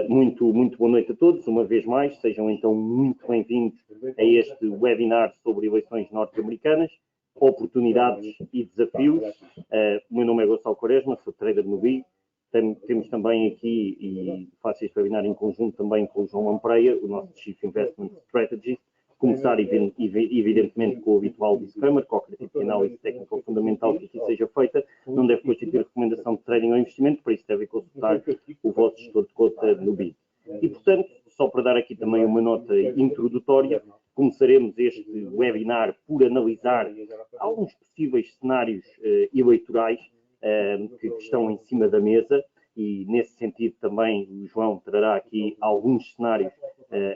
Muito boa noite a todos, uma vez mais, sejam então muito bem-vindos a este webinar sobre eleições norte-americanas, oportunidades e desafios. O meu nome é Gonçalo Quaresma, sou trader no BI. Temos também aqui, e faço este webinar em conjunto também com o João Lampreia, o nosso Chief Investment Strategist. Começar, evidentemente, com o habitual disclaimer: qualquer tipo de análise técnica ou fundamental que aqui seja feita não deve constituir recomendação de trading ou investimento, por isso devem consultar o vosso gestor de conta no BI. E, portanto, só para dar aqui também uma nota introdutória, começaremos este webinar por analisar alguns possíveis cenários eleitorais que estão em cima da mesa, e nesse sentido também o João trará aqui alguns cenários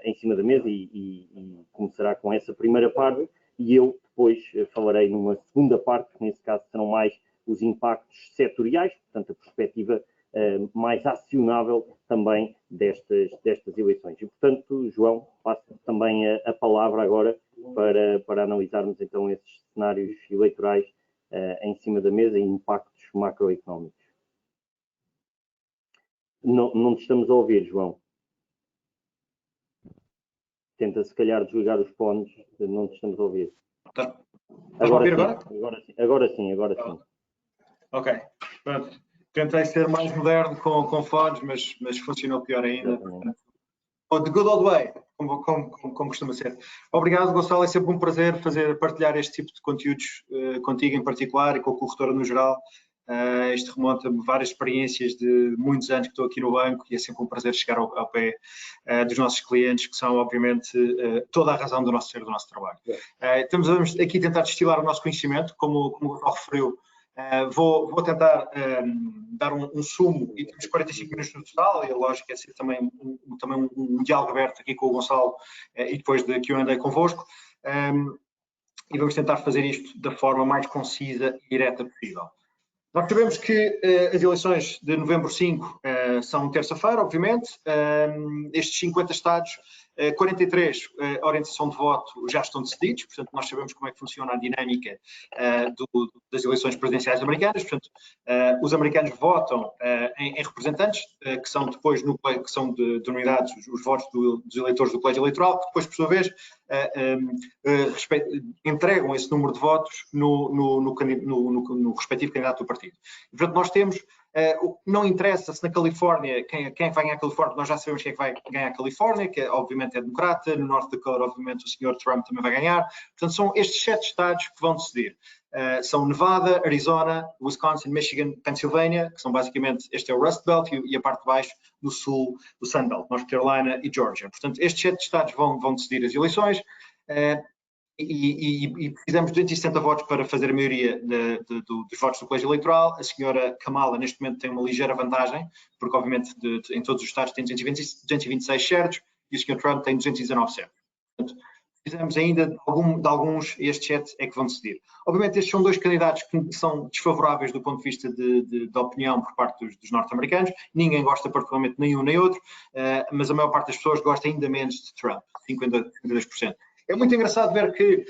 em cima da mesa e começará com essa primeira parte, e eu depois falarei numa segunda parte, que nesse caso serão mais os impactos setoriais, portanto a perspectiva mais acionável também destas eleições. E, portanto, João, passo também a palavra agora para analisarmos então esses cenários eleitorais em cima da mesa e impactos macroeconómicos. Não te estamos a ouvir, João. Tenta, se calhar, desligar os fones, não te estamos a ouvir. Estás a ouvir agora? Agora sim. Ok, pronto. Tentei ser mais moderno com fones, mas funcionou pior ainda. The good old way, como costuma ser. Obrigado, Gonçalo, é sempre um prazer partilhar este tipo de conteúdos contigo em particular e com a corretora no geral. Isto remonta-me várias experiências de muitos anos que estou aqui no banco e é sempre um prazer chegar ao pé dos nossos clientes, que são, obviamente, toda a razão do nosso ser, do nosso trabalho. Vamos aqui tentar destilar o nosso conhecimento, como o Gonçalo referiu. Vou tentar dar um sumo, e temos 45 minutos no total, e a lógica é ser também um diálogo aberto aqui com o Gonçalo e depois de Q&A convosco. E vamos tentar fazer isto da forma mais concisa e direta possível. Nós sabemos que as eleições de novembro 5 são terça-feira, obviamente. Estes 50 estados, 43, a orientação de voto já estão decididos, portanto, nós sabemos como é que funciona a dinâmica das eleições presidenciais americanas. Portanto, os americanos votam em representantes, que são depois que são denominados os votos dos eleitores do colégio eleitoral, que depois, por sua vez, entregam esse número de votos no respectivo candidato do partido. E, portanto, nós temos, não interessa se na Califórnia, quem é que vai ganhar a Califórnia, nós já sabemos quem é que vai ganhar a Califórnia, que obviamente é democrata, no North Dakota, obviamente, o Sr. Trump também vai ganhar. Portanto, são estes 7 estados que vão decidir. São Nevada, Arizona, Wisconsin, Michigan, Pennsylvania, que são basicamente, este é o Rust Belt e a parte de baixo no sul do Sun Belt, North Carolina e Georgia. Portanto, estes 7 estados vão decidir as eleições. E precisamos de 270 votos para fazer a maioria dos votos do colégio eleitoral. A senhora Kamala, neste momento, tem uma ligeira vantagem, porque, obviamente, em todos os estados tem 226 certos e o Sr. Trump tem 219 certos. Portanto, precisamos ainda de alguns, e estes 7 é que vão decidir. Obviamente, estes são 2 candidatos que são desfavoráveis do ponto de vista de opinião por parte dos norte-americanos. Ninguém gosta particularmente nem um nem outro, mas a maior parte das pessoas gosta ainda menos de Trump, 52%. É muito engraçado ver que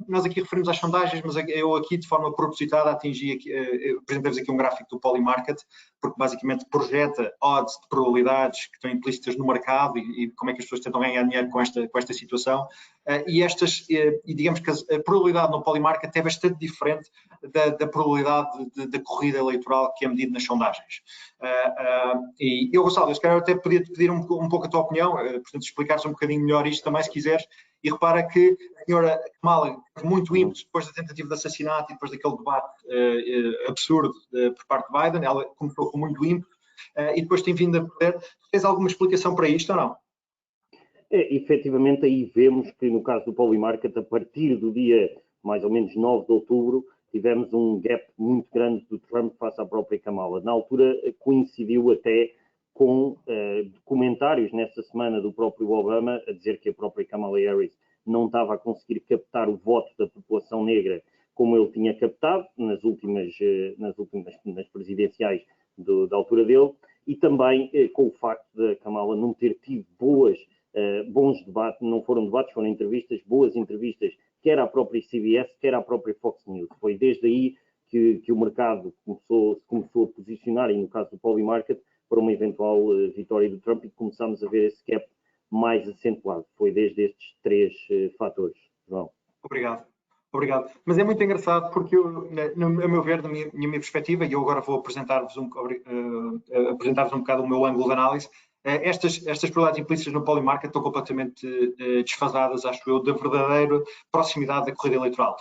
nós aqui referimos às sondagens, mas eu aqui de forma propositada apresentei-vos aqui um gráfico do Polymarket, porque basicamente projeta odds de probabilidades que estão implícitas no mercado e como é que as pessoas tentam ganhar dinheiro com esta situação. E digamos que a probabilidade no Polymarket é bastante diferente da probabilidade da corrida eleitoral que é medida nas sondagens. E eu, Gonçalo, eu até podia te pedir um pouco a tua opinião, portanto, explicares um bocadinho melhor isto também, se quiseres, e repara que a senhora Kamala teve muito ímpeto depois da tentativa de assassinato e depois daquele debate absurdo por parte de Biden. Ela começou com muito ímpeto e depois tem vindo a perder. Tens alguma explicação para isto ou não? Efetivamente, aí vemos que no caso do Polymarket, a partir do dia mais ou menos 9 de outubro, tivemos um gap muito grande do Trump face à própria Kamala. Na altura coincidiu até com comentários nessa semana do próprio Obama a dizer que a própria Kamala Harris não estava a conseguir captar o voto da população negra como ele tinha captado nas presidenciais da altura dele, e também com o facto da Kamala não ter tido bons debates, não foram debates, foram entrevistas, boas entrevistas, quer à própria CBS, quer à própria Fox News. Foi desde aí que o mercado começou a posicionar, e no caso do Polymarket, para uma eventual vitória do Trump, e começamos a ver esse gap mais acentuado. Foi desde estes 3 fatores, João. Obrigado. Mas é muito engraçado porque, a meu ver, na minha perspectiva, e eu agora vou apresentar-vos um bocado o meu ângulo de análise, estas probabilidades implícitas no polymarket estão completamente desfasadas, acho eu, da verdadeira proximidade da corrida eleitoral.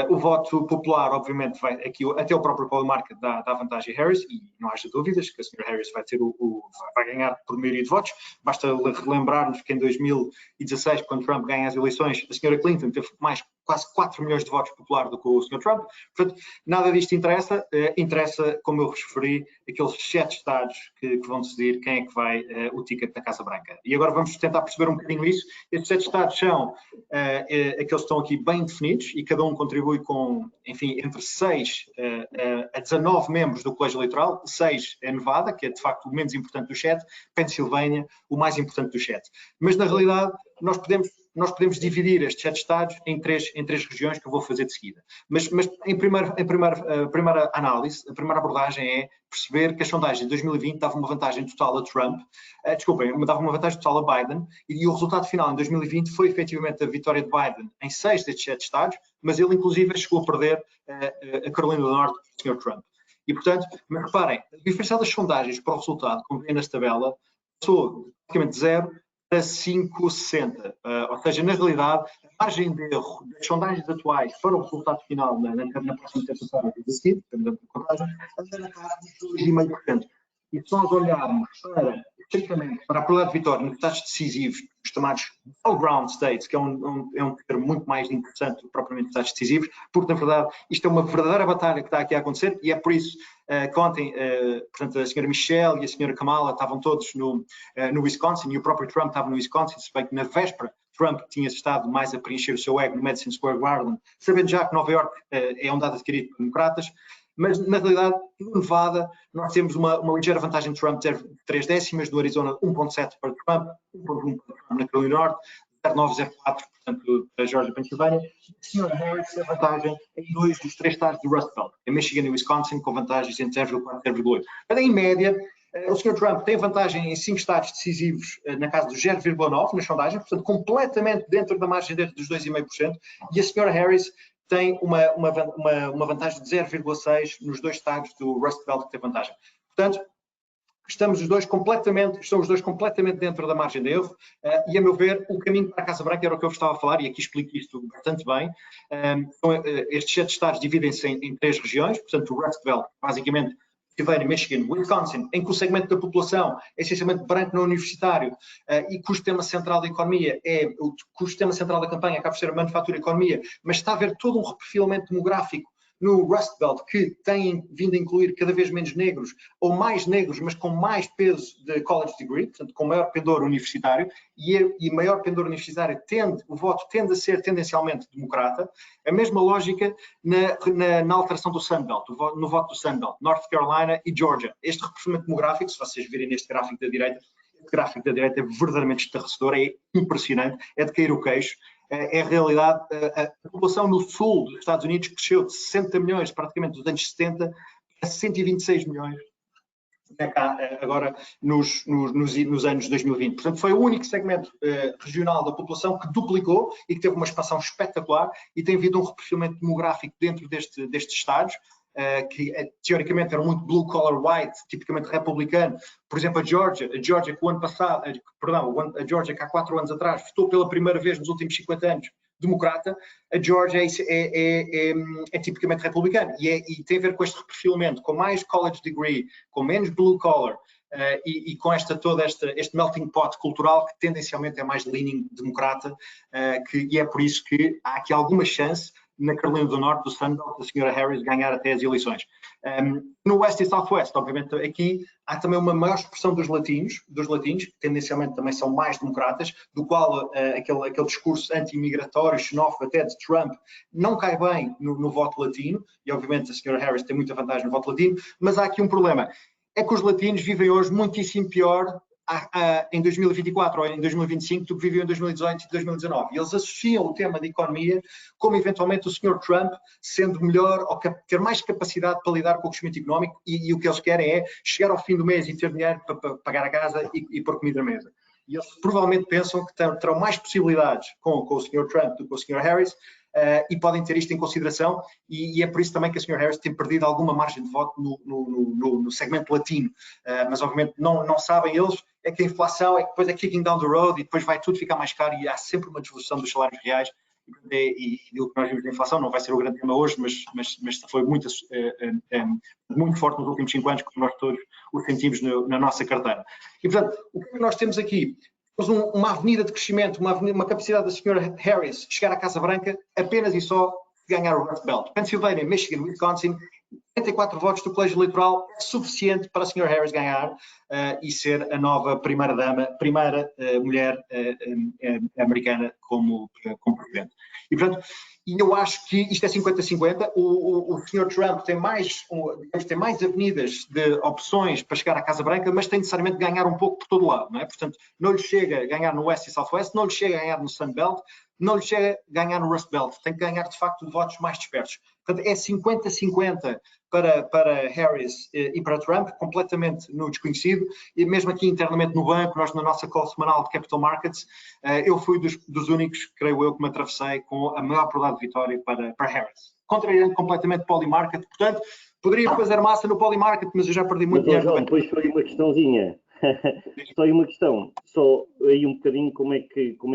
O voto popular, obviamente, vai aqui, até o próprio polymarket dá vantagem a Harris, e não haja dúvidas que a senhora Harris vai ganhar por maioria de votos. Basta relembrarmos que em 2016, quando Trump ganha as eleições, a senhora Clinton teve quase 4 milhões de votos populares do que o Sr. Trump. Portanto, nada disto interessa. Interessa, como eu vos referi, aqueles 7 estados que vão decidir quem é que vai o ticket da Casa Branca. E agora vamos tentar perceber um bocadinho isso. Estes 7 estados são aqueles que estão aqui bem definidos e cada um contribui com, enfim, entre 6 a 19 membros do colégio eleitoral. 6 é Nevada, que é de facto o menos importante dos 7, Pensilvânia, o mais importante dos 7. Mas na realidade, nós podemos dividir estes 7 estados em três regiões que eu vou fazer de seguida. Mas em primeira análise, a primeira abordagem é perceber que as sondagens de 2020 davam uma vantagem total a Trump, davam uma vantagem total a Biden, e o resultado final em 2020 foi efetivamente a vitória de Biden em 6 destes 7 estados, mas ele inclusive chegou a perder a Carolina do Norte do Sr. Trump. E portanto, mas reparem, a diferença das sondagens para o resultado, como vêem nesta tabela, passou praticamente 0 a 5,60. Ou seja, na realidade, a margem de erro das sondagens atuais para o resultado final na próxima terça-feira a seguir, dependendo da contagem, anda na casa de 2,5%. E se nós olharmos estritamente para a probabilidade de vitória nos estados decisivos, os chamados all-ground states, que é um termo muito mais interessante do que propriamente estados decisivos, porque, na verdade, isto é uma verdadeira batalha que está aqui a acontecer, e é por isso que ontem, portanto, a senhora Michelle e a senhora Kamala estavam todos no Wisconsin, e o próprio Trump estava no Wisconsin, se bem que na véspera Trump tinha estado mais a preencher o seu ego no Madison Square Garden, sabendo já que Nova York é um dado adquirido por democratas. Mas, na realidade, no Nevada, nós temos uma ligeira vantagem de Trump, 3 décimas, do Arizona 1,7 para Trump, 1,1 para Trump na Carolina do Norte, 0,9, 0,4, portanto, para Georgia e Pensilvânia. A senhora Harris tem vantagem em 2 dos 3 estados do Rust Belt, em Michigan e Wisconsin, com vantagens entre 0,4 e 0,8. Mas, em média, o Sr. Trump tem vantagem em 5 estados decisivos na casa dos 0,9 nas sondagens, portanto, completamente dentro da margem de dos 2,5%, e a senhora Harris tem uma vantagem de 0,6 nos 2 estados do Rust Belt que tem vantagem. Portanto, estão os dois completamente dentro da margem de erro, e a meu ver, o caminho para a Casa Branca era o que eu estava a falar, e aqui explico isto bastante bem. Estes 7 estados dividem-se em 3 regiões, portanto, o Rust Belt, basicamente, Pennsylvania, Michigan, Wisconsin, em que o segmento da população é essencialmente branco não universitário, e cujo tema central da economia cujo tema central da campanha acaba por ser a manufatura e a economia, mas está a haver todo um reperfilamento demográfico no Rust Belt, que tem vindo a incluir cada vez menos negros, ou mais negros, mas com mais peso de college degree, portanto, com maior pendor universitário, e maior pendor universitário o voto tende a ser tendencialmente democrata. A mesma lógica na alteração do Sun Belt, no voto do Sun Belt, North Carolina e Georgia. Este reperfilamento demográfico, se vocês virem neste gráfico da direita, é verdadeiramente estarrecedor, é impressionante, é de cair o queixo. É a realidade. A população no sul dos Estados Unidos cresceu de 60 milhões, praticamente, dos anos 70, a 126 milhões agora nos anos 2020. Portanto, foi o único segmento regional da população que duplicou e que teve uma expansão espetacular, e tem havido um reperfilamento demográfico dentro destes estados, que teoricamente eram muito blue collar white, tipicamente republicano. Por exemplo, a Georgia que o ano passado, a Georgia que há 4 anos atrás votou pela primeira vez nos últimos 50 anos democrata, a Georgia é tipicamente republicana, e tem a ver com este reperfilamento, com mais college degree, com menos blue collar, e com este melting pot cultural que tendencialmente é mais leaning democrata, e é por isso que há aqui alguma chance na Carolina do Norte, do Sun Belt, da senhora Harris ganhar até as eleições. No West e Southwest, obviamente, aqui há também uma maior expressão dos latinos, que tendencialmente também são mais democratas, do qual aquele discurso anti-imigratório, xenófobo até de Trump, não cai bem no voto latino, e obviamente a senhora Harris tem muita vantagem no voto latino, mas há aqui um problema, é que os latinos vivem hoje muitíssimo pior em 2024 ou em 2025 do que viviam em 2018 e 2019. E eles associam o tema de economia como eventualmente o Sr. Trump sendo melhor ou ter mais capacidade para lidar com o crescimento económico e o que eles querem é chegar ao fim do mês e ter dinheiro para pagar a casa e pôr comida na mesa. E eles provavelmente pensam que terão mais possibilidades com o Sr. Trump do que com o Sr. Harris e podem ter isto em consideração e é por isso também que o Sr. Harris tem perdido alguma margem de voto no segmento latino. Mas obviamente não sabem eles é que a inflação é que depois é kicking down the road e depois vai tudo ficar mais caro e há sempre uma devolução dos salários reais e o que nós vimos da inflação não vai ser o grande tema hoje, mas foi muito forte nos últimos 5 anos, como nós todos o sentimos na nossa carteira. E, portanto, o que nós temos aqui? Temos uma avenida de crescimento, uma capacidade da Sra. Harris chegar à Casa Branca apenas e só ganhar o Rust Belt. Pennsylvania, Michigan, Wisconsin, 44 votos do colégio eleitoral é suficiente para a Sra. Harris ganhar e ser a nova primeira mulher americana como presidente. E, portanto, eu acho que isto é 50-50. O Sr. Trump tem mais avenidas de opções para chegar à Casa Branca, mas tem necessariamente de ganhar um pouco por todo lado, não é? Portanto, não lhe chega a ganhar no West e Southwest, não lhe chega a ganhar no Sun Belt, não lhe chega a ganhar no Rust Belt. Tem que ganhar, de facto, votos mais dispersos. Portanto, é 50-50 para Harris e para Trump, completamente no desconhecido, e mesmo aqui internamente no banco, nós na nossa call semanal de Capital Markets, eu fui dos únicos, creio eu, que me atravessei com a maior probabilidade de vitória para Harris. Contrariando completamente Poly Market, portanto, poderia fazer massa no Poly Market, mas eu já perdi muito dinheiro. João, depois foi uma questãozinha. Só aí uma questão, só aí um bocadinho como é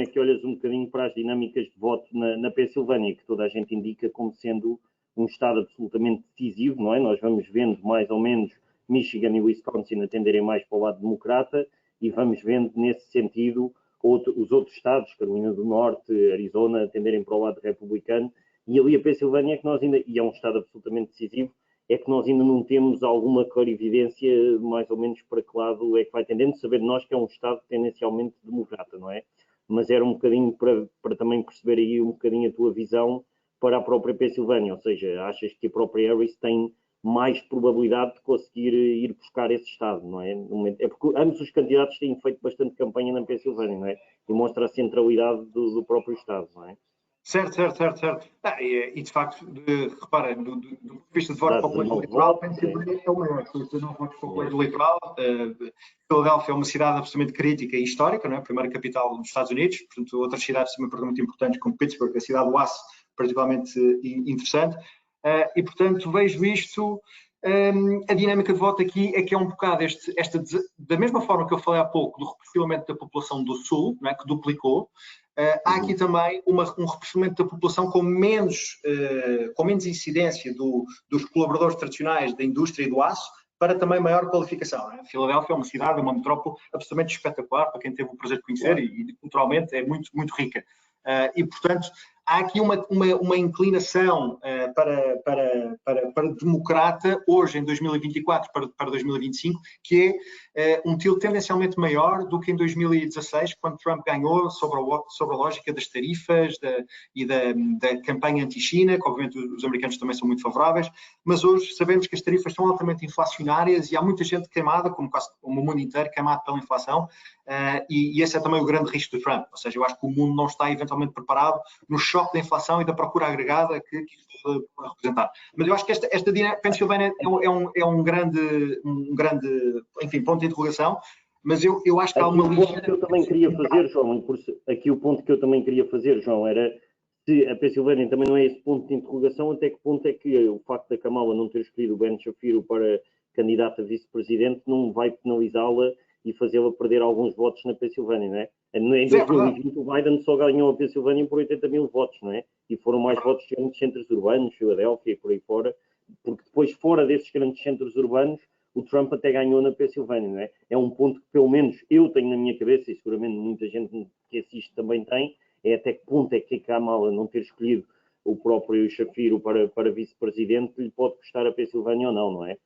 que olhas um bocadinho para as dinâmicas de voto na Pensilvânia, que toda a gente indica como sendo um estado absolutamente decisivo, não é? Nós vamos vendo mais ou menos Michigan e Wisconsin a tenderem mais para o lado democrata e vamos vendo nesse sentido os outros estados, Carolina do Norte, Arizona, a tenderem para o lado republicano e ali a Pensilvânia é que nós ainda, e é um estado absolutamente decisivo, é que nós ainda não temos alguma clarividência mais ou menos para que lado é que vai tendendo, saber nós que é um estado tendencialmente democrata, não é? Mas era um bocadinho para também perceber aí um bocadinho a tua visão para a própria Pensilvânia, ou seja, achas que a própria Harris tem mais probabilidade de conseguir ir buscar esse estado, não é? É porque ambos os candidatos têm feito bastante campanha na Pensilvânia, não é? E mostra a centralidade do próprio estado, não é? Certo. E de facto, repara, do ponto de vista de voto para o colégio eleitoral, Pensilvânia é o maior. São 19 votos para o colégio eleitoral. Filadélfia é uma cidade absolutamente crítica e histórica, não é? A primeira capital dos Estados Unidos. Portanto, outras cidades também muito importantes, como Pittsburgh, a cidade do aço, particularmente interessante. E, portanto, vejo isto. A dinâmica de voto aqui é que é um bocado da mesma forma que eu falei há pouco do reperfilamento da população do Sul, não é? Que duplicou. Há aqui também um reperfilamento da população com menos incidência dos colaboradores tradicionais da indústria e do aço para também maior qualificação. Né? Filadélfia é uma cidade, uma metrópole absolutamente espetacular para quem teve o prazer de conhecer e culturalmente é muito, muito rica. E, portanto, há aqui uma inclinação para democrata hoje, em 2024, para 2025, que é um tilt tendencialmente maior do que em 2016, quando Trump ganhou sobre a lógica das tarifas e da campanha anti-China, que obviamente os americanos também são muito favoráveis, mas hoje sabemos que as tarifas são altamente inflacionárias e há muita gente queimada, como o mundo inteiro, queimado pela inflação, e esse é também o grande risco do Trump, ou seja, eu acho que o mundo não está eventualmente preparado no choque da inflação e da procura agregada que isto pode representar. Mas eu acho que esta Pensilvânia é um grande, enfim, ponto de interrogação, mas eu acho que há uma linha... que eu também queria fazer, João, aqui o ponto que eu também queria fazer, João, era se a Pensilvânia também não é esse ponto de interrogação, até que ponto é que o facto da Kamala não ter escolhido o Ben Shapiro para candidato a vice-presidente não vai penalizá-la e fazê-la perder alguns votos na Pensilvânia, não é? Em 2020 o Biden só ganhou a Pensilvânia por 80 mil votos, não é? E foram mais votos de grandes centros urbanos, Filadélfia e por aí fora, porque depois fora desses grandes centros urbanos o Trump até ganhou na Pensilvânia, não é? É um ponto que pelo menos eu tenho na minha cabeça e seguramente muita gente que assiste também tem, é até que ponto é que a Kamala não ter escolhido o próprio Shapiro para vice-presidente lhe pode custar a Pensilvânia ou não, não é?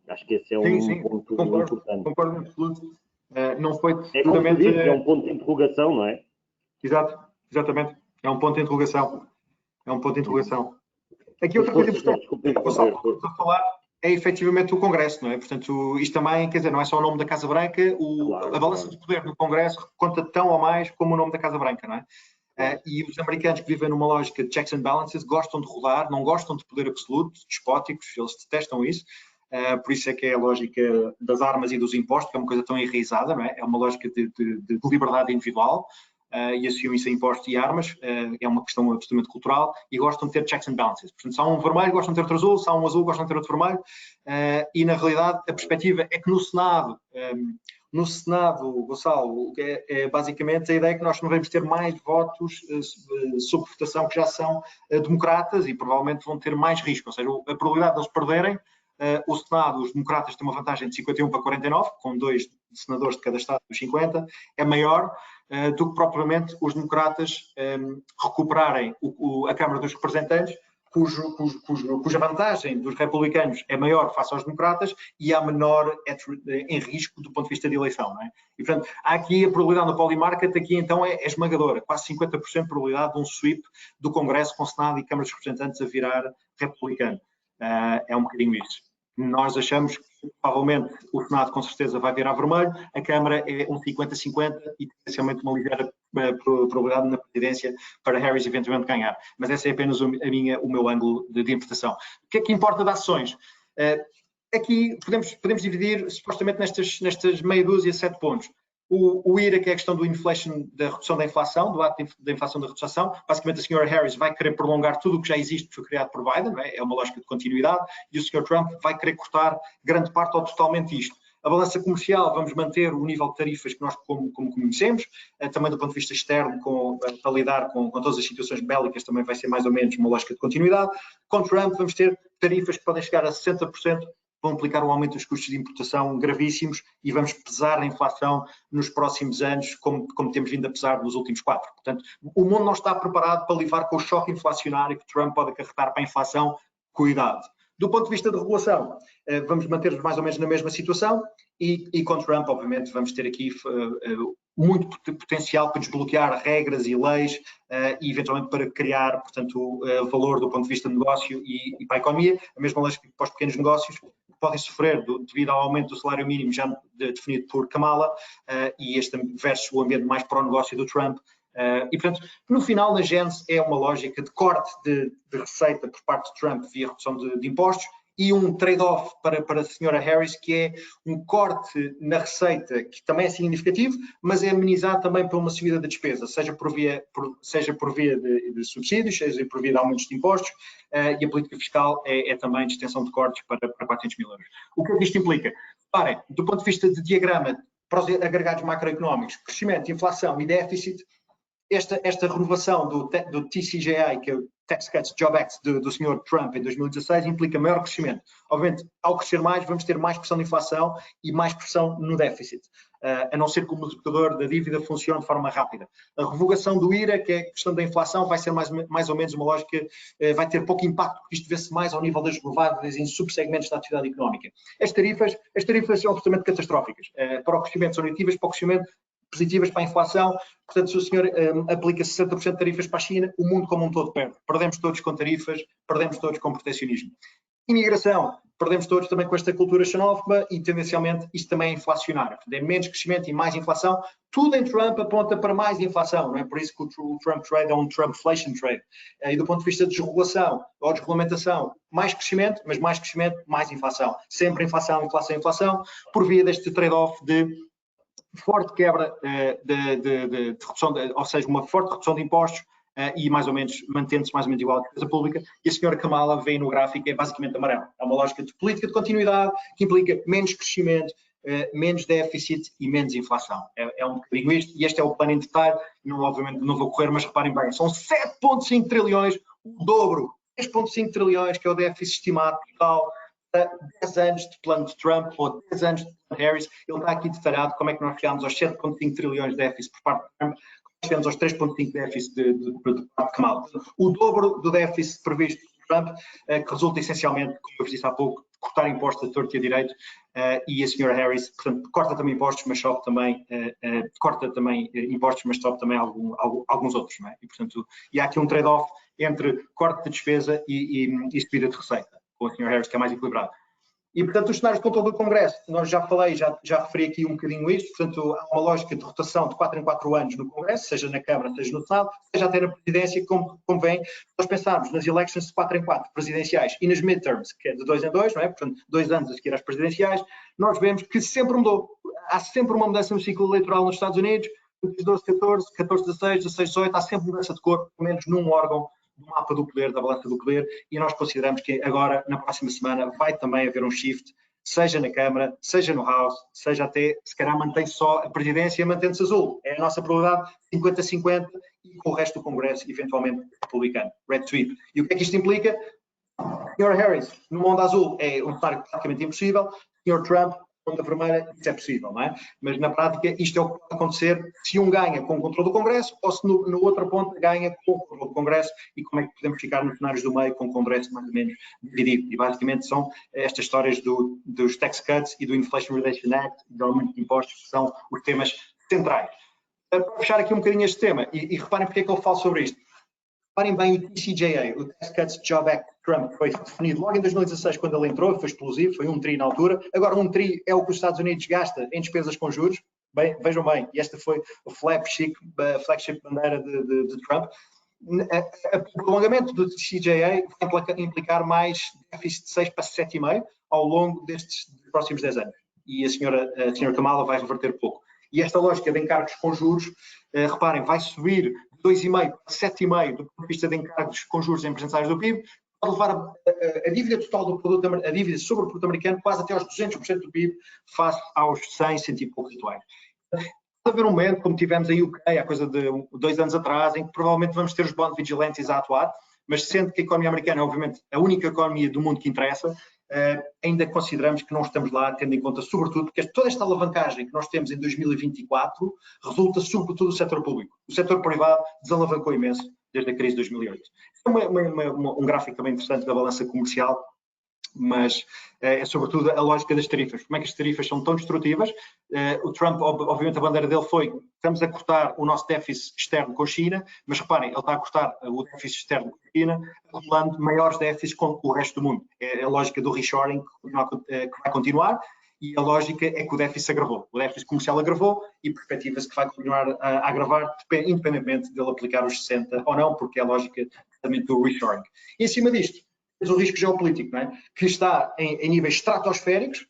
Acho que esse é um ponto importante. Concordo em absoluto. Não foi é como tu dizes, é um ponto de interrogação, não é? Exatamente. É um ponto de interrogação. Aqui outra coisa importante. Estamos a falar é efetivamente o Congresso, não é? Portanto, isto também, quer dizer, não é só o nome da Casa Branca, a balança de poder do Congresso conta tão ou mais como o nome da Casa Branca, não é? E os americanos que vivem numa lógica de checks and balances gostam de rodar, não gostam de poder absoluto, despóticos, eles detestam isso. Por isso é que é a lógica das armas e dos impostos, que é uma coisa tão enraizada, não é? É uma lógica de liberdade individual, e assumem isso a impostos e armas, é uma questão absolutamente cultural, e gostam de ter checks and balances. Portanto, se há um vermelho, gostam de ter outro azul, se há um azul, gostam de ter outro vermelho, e na realidade a perspectiva é que no Senado, Gonçalo, basicamente a ideia é que nós não vamos ter mais votos sob votação que já são democratas e provavelmente vão ter mais risco, ou seja, a probabilidade de eles perderem. O Senado, os democratas têm uma vantagem de 51 para 49, com 2 senadores de cada estado dos 50, é maior do que propriamente os democratas recuperarem a Câmara dos Representantes, cuja vantagem dos republicanos é maior face aos democratas e há menor em risco do ponto de vista de eleição. Não é? E, portanto, há aqui a probabilidade do polymarket, aqui então é esmagadora, quase 50% de probabilidade de um sweep do Congresso com Senado e Câmara dos Representantes a virar republicano. É um bocadinho isso. Nós achamos que provavelmente o Senado com certeza vai virar vermelho, a Câmara é um 50-50 e potencialmente uma ligeira probabilidade na presidência para Harris eventualmente ganhar. Mas esse é apenas o meu ângulo de interpretação. O que é que importa de ações? Aqui podemos dividir supostamente nestas meia dúzia, 7 pontos. O IRA, que é a questão do inflation, da redução da inflação, do ato da inflação da redução. Basicamente, a senhora Harris vai querer prolongar tudo o que já existe que foi criado por Biden, não é? É uma lógica de continuidade, e o senhor Trump vai querer cortar grande parte ou totalmente isto. A balança comercial, vamos manter o nível de tarifas que nós como conhecemos, também do ponto de vista externo, para lidar com todas as situações bélicas, também vai ser mais ou menos uma lógica de continuidade. Com Trump, vamos ter tarifas que podem chegar a 60%, vão implicar um aumento dos custos de importação gravíssimos e vamos pesar a inflação nos próximos anos, como temos vindo a pesar nos últimos 4. Portanto, o mundo não está preparado para lidar com o choque inflacionário que Trump pode acarretar para a inflação. Cuidado. Do ponto de vista de regulação, vamos manter-nos mais ou menos na mesma situação e com Trump, obviamente, vamos ter aqui muito potencial para desbloquear regras e leis e, eventualmente, para criar, portanto, valor do ponto de vista de negócio e para a economia. A mesma lógica para os pequenos negócios, que podem sofrer devido ao aumento do salário mínimo já definido por Kamala e este versus o ambiente mais pró-negócio do Trump. E, portanto, no final, na gênese, é uma lógica de corte de receita por parte de Trump via redução de impostos e um trade-off para a senhora Harris, que é um corte na receita, que também é significativo, mas é amenizado também por uma subida da despesa, seja por via de subsídios, seja por via de aumentos de impostos, e a política fiscal é também de extensão de cortes para 400 mil euros. O que é que isto implica? Reparem, do ponto de vista de diagrama, para os agregados macroeconómicos, crescimento, inflação e déficit, esta renovação do TCJI, que é o Tax Cuts Job Act do Sr. Trump em 2016, implica maior crescimento. Obviamente, ao crescer mais, vamos ter mais pressão de inflação e mais pressão no déficit, a não ser que o multiplicador da dívida funcione de forma rápida. A revogação do IRA, que é a questão da inflação, vai ser mais ou menos uma lógica, vai ter pouco impacto, porque isto vê-se mais ao nível das renováveis em subsegmentos da atividade económica. As tarifas são absolutamente catastróficas. Para o crescimento são negativas, para o crescimento positivas para a inflação. Portanto, se o senhor aplica 60% de tarifas para a China, o mundo como um todo perde. Perdemos todos com tarifas, perdemos todos com proteccionismo. Imigração, perdemos todos também com esta cultura xenófoba e, tendencialmente, isto também é inflacionário. Portanto, é menos crescimento e mais inflação. Tudo em Trump aponta para mais inflação, não é? Por isso que o Trump Trade é um Trumpflation Trade. E do ponto de vista de desregulação ou desregulamentação, mais crescimento, mas mais crescimento, mais inflação. Sempre inflação, inflação, inflação, por via deste trade-off de forte quebra de redução, ou seja, uma forte redução de impostos e mais ou menos mantendo-se mais ou menos igual à despesa pública. E a senhora Kamala vem no gráfico, é basicamente amarelo. É uma lógica de política de continuidade que implica menos crescimento, menos déficit e menos inflação. É um bocadinho isto, e este é o plano em detalhe. Obviamente não vou correr, mas reparem bem, são 7,5 trilhões, o dobro, 3,5 trilhões, que é o déficit estimado total. 10 anos de plano de Trump ou 10 anos de plano de Harris, ele está aqui detalhado como é que nós chegámos aos 7,5 trilhões de déficit por parte de Trump, chegamos aos 3,5 de déficit de parte de Kamala. O dobro do déficit previsto por Trump, que resulta essencialmente, como eu disse há pouco, de cortar impostos a torto e a direito, e a senhora Harris, portanto, corta também impostos, mas sobe também, impostos, mas sobe também alguns outros, não é? E, portanto, há aqui um trade-off entre corte de despesa e subida de receita, com a senhora Harris, que é mais equilibrado. E, portanto, os cenários de controle do Congresso, nós já falei, já referi aqui um bocadinho isto, portanto, há uma lógica de rotação de 4 em 4 anos no Congresso, seja na Câmara, seja no Senado, seja até na Presidência, como convém. Nós pensarmos nas elections de 4 em 4 presidenciais e nas midterms, que é de 2 em 2, não é? Portanto, 2 anos a seguir às presidenciais, nós vemos que sempre mudou. Há sempre uma mudança no ciclo eleitoral nos Estados Unidos, 12, 14, 14, 16, 16, 18, há sempre mudança de cor, pelo menos num órgão do mapa do poder, da balança do poder, e nós consideramos que agora, na próxima semana, vai também haver um shift, seja na Câmara, seja no House, seja até, se calhar mantém só a presidência, mantendo-se azul. É a nossa probabilidade 50-50 e com o resto do Congresso, eventualmente, republicano. Red sweep. E o que é que isto implica? Sr. Harris, no mundo azul, é um cenário praticamente impossível. Sr. Trump, onda vermelha, isso é possível, não é? Mas na prática isto é o que pode acontecer se um ganha com o controle do Congresso ou se no outra ponta ganha com o controle do Congresso e como é que podemos ficar nos cenários do meio com o Congresso mais ou menos dividido. E basicamente são estas histórias dos tax cuts e do Inflation Reduction Act e do aumento de impostos que são os temas centrais. Para fechar aqui um bocadinho este tema, e reparem porque é que eu falo sobre isto. Reparem bem o TCJA, o Tax Cuts Jobs Act de Trump, foi definido logo em 2016, quando ele entrou, foi explosivo, foi 1 tri na altura. Agora 1 tri é o que os Estados Unidos gasta em despesas com juros. Bem, vejam bem, e esta foi o flagship bandeira de Trump. O prolongamento do TCJA vai implicar mais déficit de 6 para 7,5 ao longo destes próximos 10 anos. E a senhora Kamala vai reverter pouco. E esta lógica de encargos com juros, reparem, vai subir 2,5 para 7,5 do ponto de vista de encargos com juros em percentuais do PIB, pode levar a dívida total do produto, a dívida sobre o produto americano quase até aos 200% do PIB face aos 100, 100 e poucos atuais. Pode haver um momento, como tivemos em UK há coisa de 2 anos atrás, em que provavelmente vamos ter os bond vigilantes a atuar, mas sendo que a economia americana é obviamente a única economia do mundo que interessa, ainda consideramos que não estamos lá, tendo em conta, sobretudo, porque toda esta alavancagem que nós temos em 2024 resulta sobretudo do setor público. O setor privado desalavancou imenso desde a crise de 2008. É um gráfico também interessante da balança comercial, mas é sobretudo a lógica das tarifas. Como é que as tarifas são tão destrutivas? O Trump, obviamente, a bandeira dele foi: estamos a cortar o nosso déficit externo com a China, mas reparem, ele está a cortar o déficit externo com a China, acumulando maiores déficits com o resto do mundo. É a lógica do reshoring que vai continuar, e a lógica é que o déficit agravou. O déficit comercial agravou e perspectiva-se que vai continuar a agravar, independentemente dele aplicar os 60 ou não, porque é a lógica também do reshoring. E em cima disto, o risco geopolítico, não é? Que está em níveis estratosféricos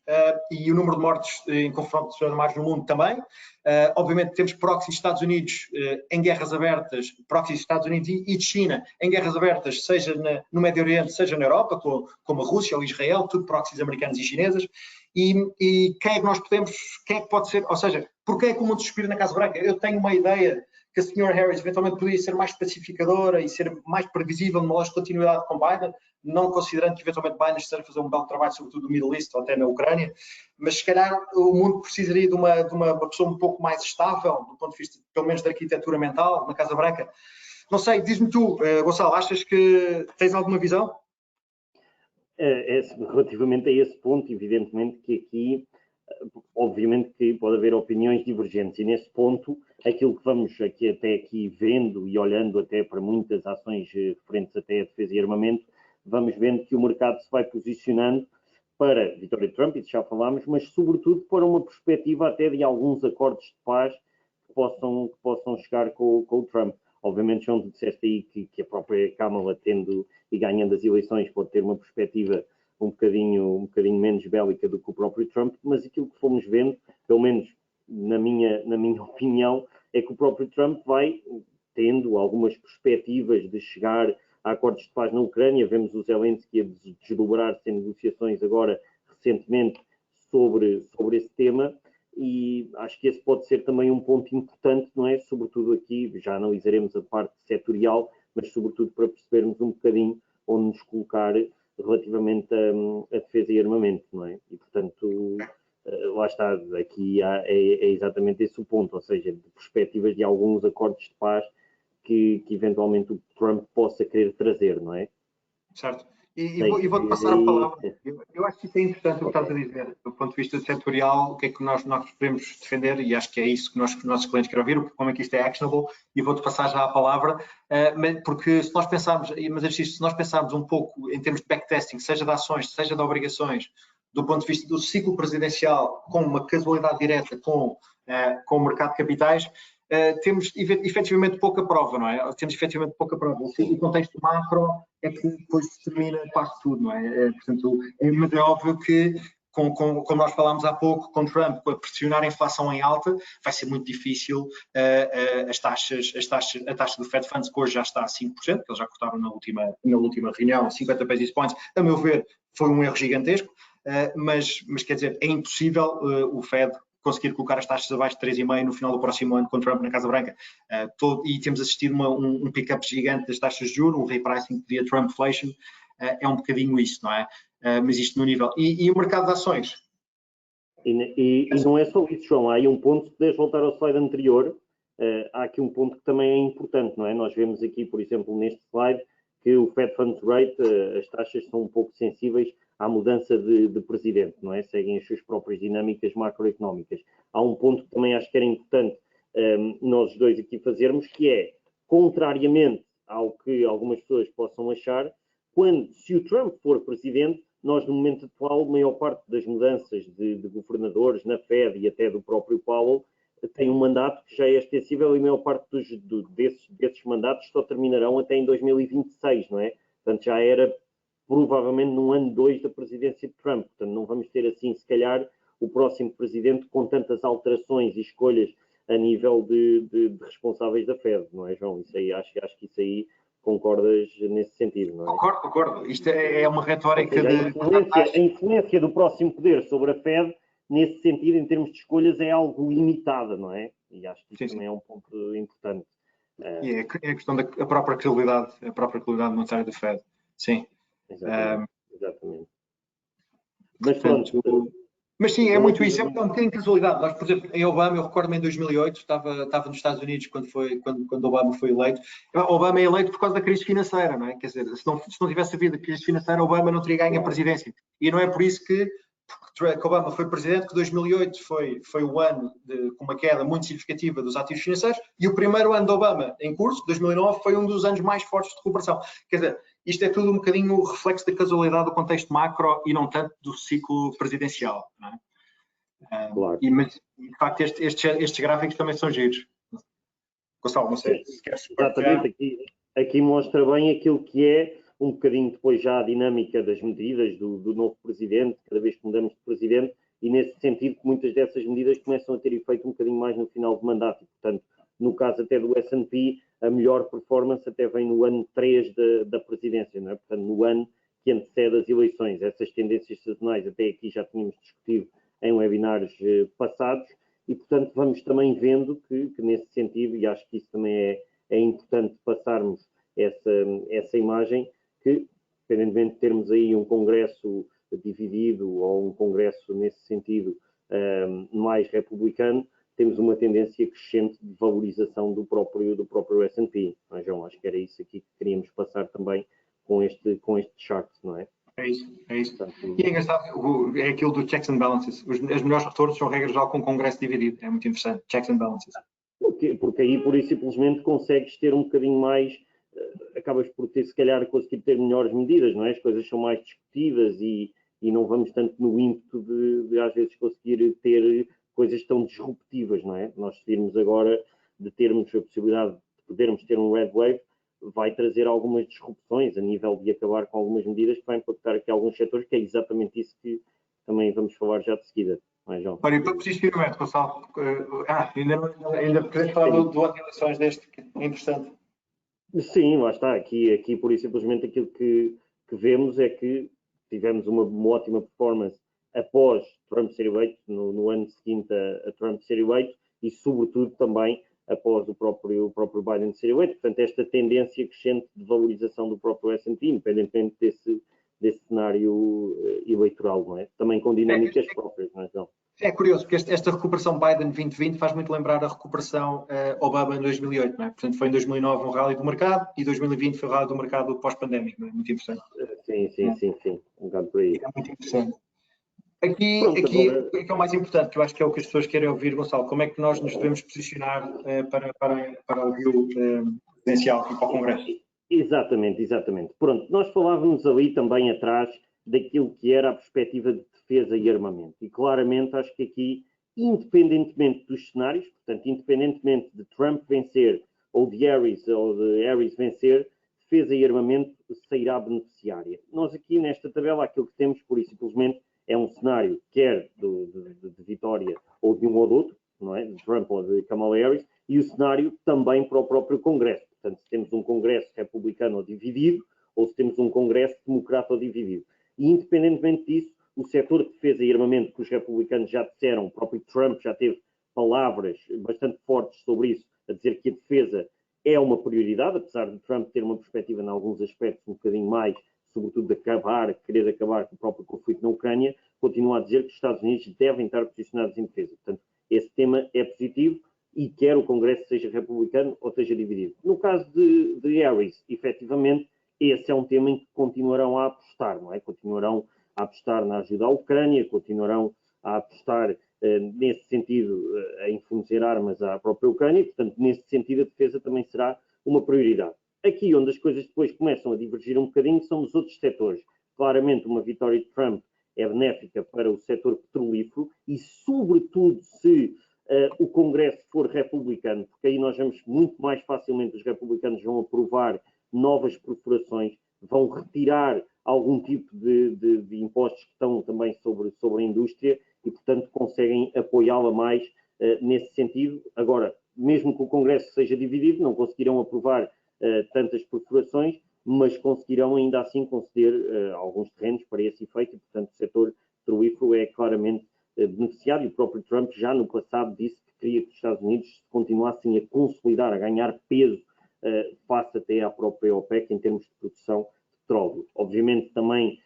e o número de mortes em confrontos armados no mundo também. Obviamente temos proxies de Estados Unidos em guerras abertas, proxies de Estados Unidos e de China em guerras abertas, seja no Médio Oriente, seja na Europa, como a Rússia ou Israel, tudo proxies americanas e chinesas. E quem é que nós podemos, quem é que pode ser, ou seja, porquê é que o mundo suspira na Casa Branca? Eu tenho uma ideia que a senhora Harris eventualmente poderia ser mais pacificadora e ser mais previsível numa lógica de continuidade com Biden, não considerando que eventualmente Biden esteja a fazer um belo trabalho, sobretudo no Middle East ou até na Ucrânia, mas se calhar o mundo precisaria de uma pessoa um pouco mais estável, do ponto de vista, pelo menos, da arquitetura mental, na Casa Branca. Não sei, diz-me tu, Gonçalo, achas que tens alguma visão? Relativamente a esse ponto, evidentemente que aqui, obviamente que pode haver opiniões divergentes, e nesse ponto, aquilo que vamos até aqui vendo e olhando até para muitas ações referentes até a defesa e armamento, vamos vendo que o mercado se vai posicionando para Vitória de Trump, isso já falámos, mas sobretudo para uma perspectiva até de alguns acordos de paz que possam chegar com o Trump. Obviamente, João, tu disseste aí que a própria Kamala, tendo e ganhando as eleições, pode ter uma perspectiva um bocadinho menos bélica do que o próprio Trump, mas aquilo que fomos vendo, pelo menos na minha opinião, é que o próprio Trump vai tendo algumas perspectivas de chegar a acordos de paz na Ucrânia. Vemos o Zelensky a desdobrar-se em negociações agora recentemente sobre esse tema, e acho que esse pode ser também um ponto importante, não é? Sobretudo aqui, já analisaremos a parte setorial, mas sobretudo para percebermos um bocadinho onde nos colocar relativamente a defesa e armamento, não é? E, portanto, lá está, aqui é exatamente esse o ponto, ou seja, de perspectivas de alguns acordos de paz que eventualmente o Trump possa querer trazer, não é? Certo. E vou-te passar a palavra. Eu acho que isso é interessante o que estás a dizer, do ponto de vista setorial, o que é que nós podemos defender, e acho que é isso que os nossos clientes querem ouvir, como é que isto é actionable, e vou-te passar já a palavra, porque se nós pensarmos, mas se nós pensarmos um pouco em termos de backtesting, seja de ações, seja de obrigações, do ponto de vista do ciclo presidencial, com uma casualidade direta com o mercado de capitais, temos efetivamente pouca prova, não é? Temos efetivamente pouca prova. O contexto macro é que depois determina quase tudo, não é? Portanto, mas é óbvio que, como nós falámos há pouco, com Trump a pressionar a inflação em alta, vai ser muito difícil a taxa do Fed Funds, que hoje já está a 5%, que eles já cortaram na última reunião, 50 basis points, a meu ver, foi um erro gigantesco, mas quer dizer, é impossível o Fed conseguir colocar as taxas abaixo de 3,5% no final do próximo ano com Trump na Casa Branca. E temos assistido um pick-up gigante das taxas de juros, um repricing via Trumpflation, é um bocadinho isso, não é? Mas isto no nível... E o mercado de ações? E não é só isso, João. Há aí um ponto, se puderes voltar ao slide anterior, há aqui um ponto que também é importante, não é? Nós vemos aqui, por exemplo, neste slide, que o Fed Funds Rate, as taxas são um pouco sensíveis à mudança de presidente, não é? Seguem as suas próprias dinâmicas macroeconómicas. Há um ponto que também acho que era importante nós dois aqui fazermos, que é, contrariamente ao que algumas pessoas possam achar, se o Trump for presidente, nós no momento atual, a maior parte das mudanças de governadores na Fed e até do próprio Powell tem um mandato que já é extensível e a maior parte desses mandatos só terminarão até em 2026, não é? Portanto, já era provavelmente no ano 2 da presidência de Trump. Portanto, não vamos ter assim, se calhar, o próximo presidente com tantas alterações e escolhas a nível de responsáveis da Fed, não é, João? Isso aí, acho que isso aí concordas nesse sentido, não é? Concordo. Isto é uma retórica a influência do próximo poder sobre a Fed, nesse sentido, em termos de escolhas, é algo limitada, não é? E acho que isso também é um ponto importante. E é a questão da própria credibilidade monetária da Fed. Sim. Exatamente. Mas pronto. Mas sim, é muito isso. É um bocadinho de casualidade. Nós, por exemplo, em Obama, eu recordo-me em 2008, estava nos Estados Unidos quando Obama foi eleito. Obama é eleito por causa da crise financeira, não é? Quer dizer, se não tivesse havido a crise financeira, Obama não teria ganho a presidência. E não é por isso que Obama foi presidente, que 2008 foi o ano com uma queda muito significativa dos ativos financeiros, e o primeiro ano de Obama em curso, 2009, foi um dos anos mais fortes de recuperação. Quer dizer, isto é tudo um bocadinho o reflexo da casualidade do contexto macro e não tanto do ciclo presidencial. Não é? Claro. Mas, de facto, estes gráficos também são giros. Gonçalo, não sei se queres... Exatamente, aqui mostra bem aquilo que é um bocadinho depois já a dinâmica das medidas do novo presidente, cada vez que mudamos de presidente, e nesse sentido que muitas dessas medidas começam a ter efeito um bocadinho mais no final de mandato. E, portanto, no caso até do S&P, a melhor performance até vem no ano 3 da presidência, não é? Portanto, no ano que antecede as eleições. Essas tendências sazonais até aqui já tínhamos discutido em webinars passados, e, portanto, vamos também vendo que nesse sentido, e acho que isso também é importante passarmos essa imagem, que, independentemente de termos aí um congresso dividido ou um congresso nesse sentido mais republicano, temos uma tendência crescente de valorização do próprio S&P. Mas, João, acho que era isso aqui que queríamos passar também com este chart, não é? É isso. Portanto, e é engraçado, é aquilo dos checks and balances. As melhores retornos são regras geral com o congresso dividido. É muito interessante. Checks and balances. Porque aí, por isso, simplesmente consegues ter um bocadinho mais, acabas por ter, se calhar, conseguir ter melhores medidas, não é? As coisas são mais discutidas e não vamos tanto no ímpeto de às vezes conseguir ter coisas tão disruptivas, não é? Nós decidimos agora de termos a possibilidade de podermos ter um red wave, vai trazer algumas disrupções a nível de acabar com algumas medidas que vai impactar aqui alguns setores, que é exatamente isso que também vamos falar já de seguida. João. Olha, para posicionamento, Gonçalo, ainda queres falar do ano de eleições deste, que é interessante. Sim, lá está. Aqui por isso, simplesmente aquilo que vemos é que tivemos uma ótima performance após Trump ser eleito, no ano seguinte a Trump ser eleito, e sobretudo também após o próprio Biden ser eleito. Portanto, esta tendência crescente de valorização do próprio S&P, independentemente desse cenário eleitoral, não é? Também com dinâmicas próprias, não é, João? É curioso, porque esta recuperação Biden 2020 faz muito lembrar a recuperação Obama em 2008, não é? Portanto, foi em 2009 um rally do mercado e 2020 foi o rally do mercado pós-pandémico, não é? Muito interessante. Sim. Um bocado por aí. É muito interessante. Aqui é que é o mais importante, que eu acho que é o que as pessoas querem ouvir, Gonçalo. Como é que nós nos devemos posicionar para o review presidencial e para o Congresso? Exatamente. Pronto, nós falávamos ali também atrás daquilo que era a perspectiva de defesa e armamento. E claramente acho que aqui, independentemente dos cenários, portanto, independentemente de Trump vencer ou de Harris vencer, defesa e armamento sairá beneficiária. Nós aqui nesta tabela aquilo que temos pura e simplesmente é um cenário quer de vitória ou de um ou do outro, não é? De Trump ou de Kamala Harris, e o cenário também para o próprio Congresso. Portanto, se temos um Congresso republicano ou dividido, ou se temos um Congresso democrata ou dividido. E independentemente disso, o setor de defesa e armamento que os republicanos já disseram, o próprio Trump já teve palavras bastante fortes sobre isso, a dizer que a defesa é uma prioridade, apesar de Trump ter uma perspectiva em alguns aspectos um bocadinho mais, sobretudo de querer acabar com o próprio conflito na Ucrânia, continua a dizer que os Estados Unidos devem estar posicionados em defesa. Portanto, esse tema é positivo e quer o Congresso seja republicano ou seja dividido. No caso de Harris, efetivamente, esse é um tema em que continuarão a apostar, não é? Continuarão a apostar na ajuda à Ucrânia, continuarão a apostar nesse sentido em fornecer armas à própria Ucrânia, e, portanto, nesse sentido a defesa também será uma prioridade. Aqui onde as coisas depois começam a divergir um bocadinho são nos outros setores. Claramente uma vitória de Trump é benéfica para o setor petrolífero e, sobretudo, se o Congresso for republicano, porque aí nós vamos muito mais facilmente, os republicanos vão aprovar novas perfurações, vão retirar algum tipo de impostos que estão também sobre a indústria e, portanto, conseguem apoiá-la mais nesse sentido. Agora, mesmo que o Congresso seja dividido, não conseguirão aprovar tantas perfurações, mas conseguirão ainda assim conceder alguns terrenos para esse efeito e, portanto, o setor petrolífero é claramente beneficiado e o próprio Trump já no passado disse que queria que os Estados Unidos continuassem a consolidar, a ganhar peso face até à própria OPEC em termos de produção de petróleo. Obviamente também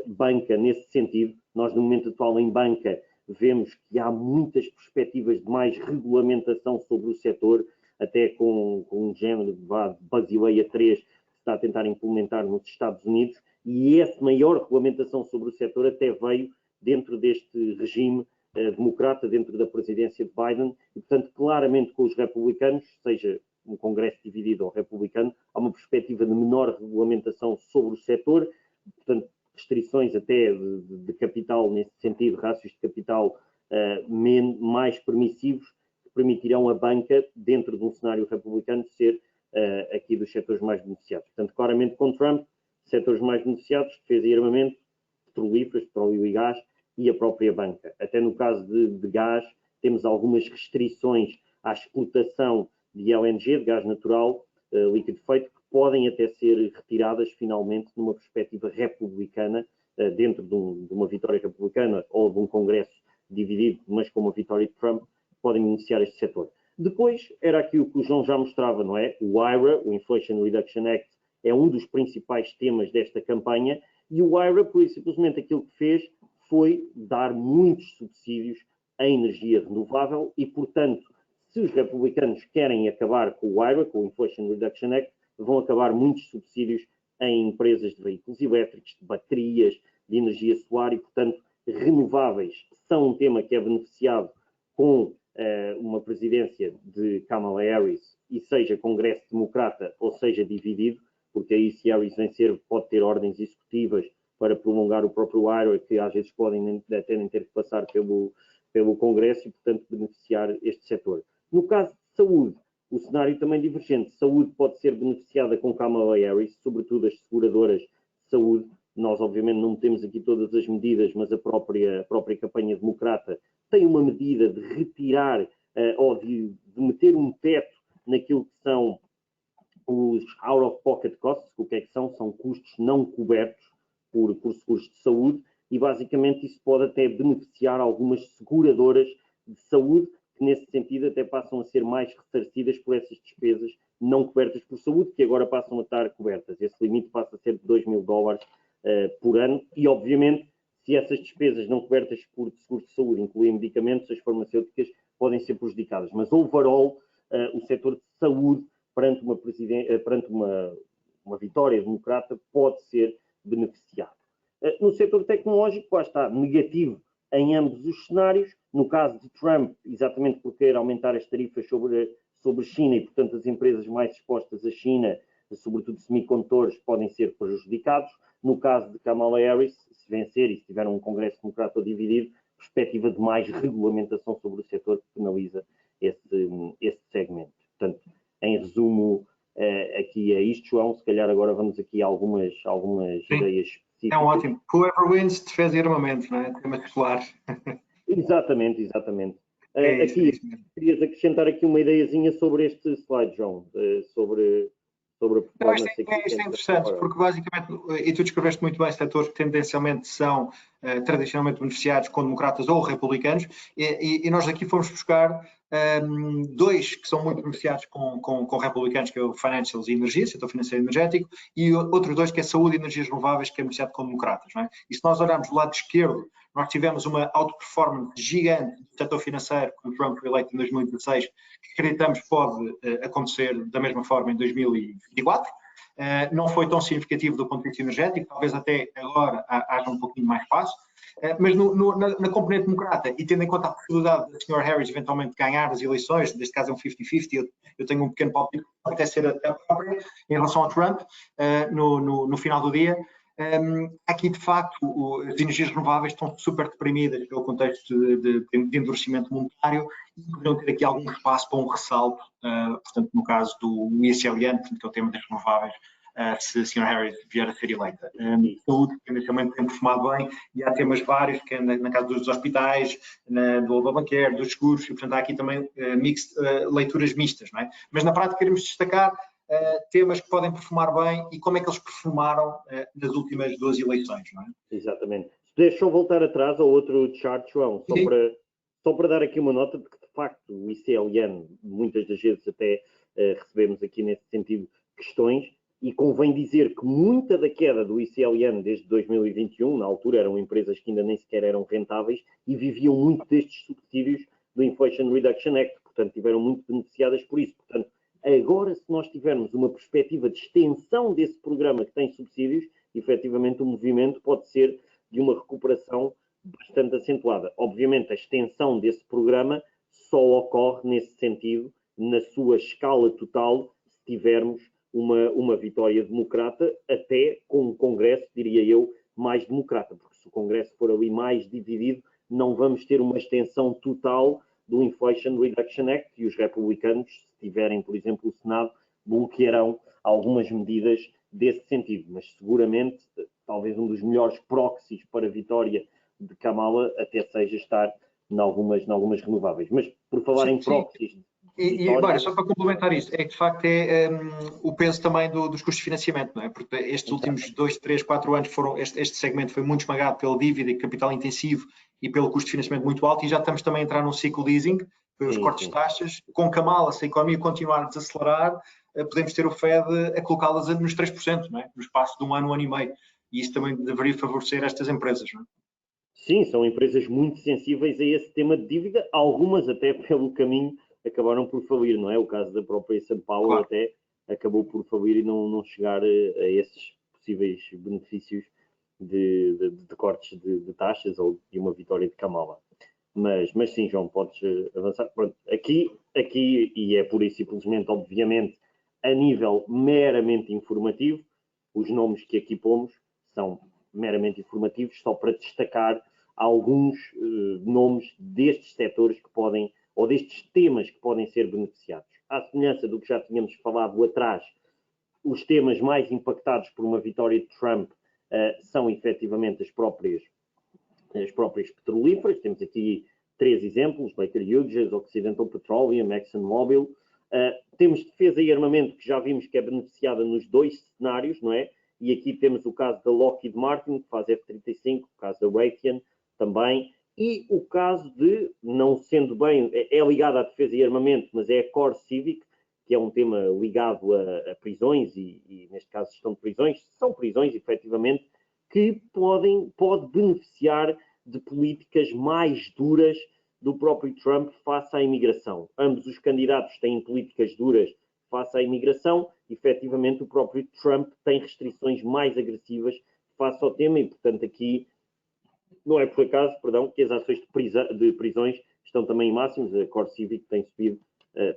banca nesse sentido, nós no momento atual em banca vemos que há muitas perspectivas de mais regulamentação sobre o setor, até com um género de Basileia 3 que se está a tentar implementar nos Estados Unidos, e essa maior regulamentação sobre o setor até veio dentro deste regime democrata, dentro da presidência de Biden, e portanto claramente com os republicanos, seja um Congresso dividido ou republicano, há uma perspectiva de menor regulamentação sobre o setor, portanto restrições até de capital nesse sentido, rácios de capital mais permissivos, que permitirão a banca, dentro de um cenário republicano, ser aqui dos setores mais beneficiados. Portanto, claramente com Trump, setores mais beneficiados, defesa e armamento, petrolíferos, petróleo e gás, e a própria banca. Até no caso de gás, temos algumas restrições à exportação de LNG, de gás natural líquido feito, que podem até ser retiradas finalmente numa perspectiva republicana, dentro de uma vitória republicana ou de um Congresso dividido, mas com uma vitória de Trump, podem iniciar este setor. Depois, era aqui o que o João já mostrava, não é? O IRA, o Inflation Reduction Act, é um dos principais temas desta campanha, e o IRA, por isso, simplesmente aquilo que fez foi dar muitos subsídios à energia renovável e, portanto, se os republicanos querem acabar com o IRA, com o Inflation Reduction Act, vão acabar muitos subsídios em empresas de veículos elétricos, de baterias, de energia solar e, portanto, renováveis são um tema que é beneficiado com uma presidência de Kamala Harris e seja Congresso democrata ou seja dividido, porque aí se Harris vencer pode ter ordens executivas para prolongar o próprio IRA, que às vezes podem até nem ter que passar pelo Congresso e, portanto, beneficiar este setor. No caso de saúde, o cenário também divergente. Saúde pode ser beneficiada com Kamala Harris, sobretudo as seguradoras de saúde. Nós, obviamente, não temos aqui todas as medidas, mas a própria campanha democrata tem uma medida de retirar ou de meter um teto naquilo que são os out-of-pocket costs. O que é que são? São custos não cobertos por seguros de saúde e, basicamente, isso pode até beneficiar algumas seguradoras de saúde que, nesse sentido, até passam a ser mais ressarcidas por essas despesas não cobertas por saúde, que agora passam a estar cobertas. Esse limite passa a ser de $2.000 por ano e, obviamente, se essas despesas não cobertas por seguros de saúde incluem medicamentos, as farmacêuticas podem ser prejudicadas. Mas, overall, o setor de saúde, perante uma vitória democrata, pode ser beneficiado. No setor tecnológico, lá está, negativo em ambos os cenários. No caso de Trump, exatamente por querer aumentar as tarifas sobre China e, portanto, as empresas mais expostas à China, sobretudo semicondutores, podem ser prejudicados. No caso de Kamala Harris, se vencer e se tiver um Congresso Democrata dividido, perspectiva de mais regulamentação sobre o setor que penaliza esse segmento. Portanto, em resumo, aqui é isto, João. Se calhar agora vamos aqui a algumas ideias específicas. É um ótimo. Whoever wins, defesa e armamento, não é? Tema titular. Exatamente. Aqui, querias acrescentar aqui uma ideiazinha sobre este slide, João, sobre a performance. Isto é interessante, porque basicamente, e tu descreveste muito bem, setores que tendencialmente são tradicionalmente beneficiados com democratas ou republicanos, e nós aqui fomos buscar dois que são muito beneficiados com republicanos, que é o Financials e Energia, setor financeiro e energético, e outros dois que é Saúde e Energias Renováveis, que é beneficiado com democratas. Não é? E se nós olharmos do lado esquerdo, nós tivemos uma outperformance gigante do setor financeiro com o Trump eleito em 2016, que acreditamos pode acontecer da mesma forma em 2024. Não foi tão significativo do ponto de vista energético, talvez até agora haja um pouquinho mais espaço, mas na componente democrata, e tendo em conta a possibilidade da Sra. Harris eventualmente ganhar as eleições, neste caso é um 50-50, eu tenho um pequeno palpite, pode até ser a própria, em relação ao Trump, no final do dia. Aqui, de facto, as energias renováveis estão super deprimidas pelo contexto de endurecimento monetário e poderiam ter aqui algum espaço para um ressalto, portanto, no caso do ICLN, que é o tema das renováveis, se a Sra. Harris vier a ser eleita. Saúde, que inicialmente tem performado bem, e há temas vários, que é na casa dos hospitais, do Obamacare, dos seguros, e portanto há aqui também leituras mistas, não é? Mas na prática queremos destacar temas que podem performar bem e como é que eles performaram nas últimas 2 eleições, não é? Exatamente. Deixa eu voltar atrás ao outro chart, João, só para dar aqui uma nota de que, de facto, o ICLN, muitas das vezes até recebemos aqui nesse sentido questões, e convém dizer que muita da queda do ICLN desde 2021, na altura eram empresas que ainda nem sequer eram rentáveis e viviam muito destes subsídios do Inflation Reduction Act, portanto, tiveram muito beneficiadas por isso. Portanto, agora, se nós tivermos uma perspectiva de extensão desse programa que tem subsídios, efetivamente o movimento pode ser de uma recuperação bastante acentuada. Obviamente, a extensão desse programa só ocorre nesse sentido, na sua escala total, se tivermos uma vitória democrata, até com um Congresso, diria eu, mais democrata, porque se o Congresso for ali mais dividido, não vamos ter uma extensão total do Inflation Reduction Act, e os republicanos, se tiverem, por exemplo, o Senado, bloquearão algumas medidas desse sentido, mas seguramente, talvez um dos melhores proxies para a vitória de Kamala até seja estar em algumas renováveis. Mas, por falar em proxies... Olha, só para complementar isto, é que de facto o peso também dos custos de financiamento, não é? Porque estes últimos 2, 3, 4 anos este segmento foi muito esmagado pela dívida e capital intensivo e pelo custo de financiamento muito alto, e já estamos também a entrar num ciclo de easing, pelos cortes de taxas. Com Kamala, se a economia continuar a desacelerar, podemos ter o Fed a colocá-las nos 3%, não é? No espaço de um ano e meio. E isso também deveria favorecer estas empresas, não é? Sim, são empresas muito sensíveis a esse tema de dívida, algumas até pelo caminho acabaram por falir, não é? O caso da própria São Paulo claro. Até acabou por falir e não chegar a esses possíveis benefícios de cortes de taxas ou de uma vitória de Kamala. Mas sim, João, podes avançar. Pronto, aqui, e é pura e simplesmente, obviamente, a nível meramente informativo, os nomes que aqui pomos são meramente informativos, só para destacar alguns nomes destes setores que podem, ou destes temas que podem ser beneficiados. À semelhança do que já tínhamos falado atrás, os temas mais impactados por uma vitória de Trump são efetivamente as próprias petrolíferas. Temos aqui 3 exemplos: Baker Hughes, Occidental Petroleum, ExxonMobil. Temos defesa e armamento, que já vimos que é beneficiada nos 2 cenários, não é? E aqui temos o caso da Lockheed Martin, que faz F-35, o caso da Raytheon também, e o caso de, não sendo bem, é ligado à defesa e armamento, mas é a Core Civic, que é um tema ligado a prisões, e neste caso gestão de prisões, são prisões, efetivamente, que pode beneficiar de políticas mais duras do próprio Trump face à imigração. Ambos os candidatos têm políticas duras face à imigração. Efetivamente, o próprio Trump tem restrições mais agressivas face ao tema, e, portanto, aqui não é por acaso, que as ações de prisões estão também em máximos. A Core Civic tem subido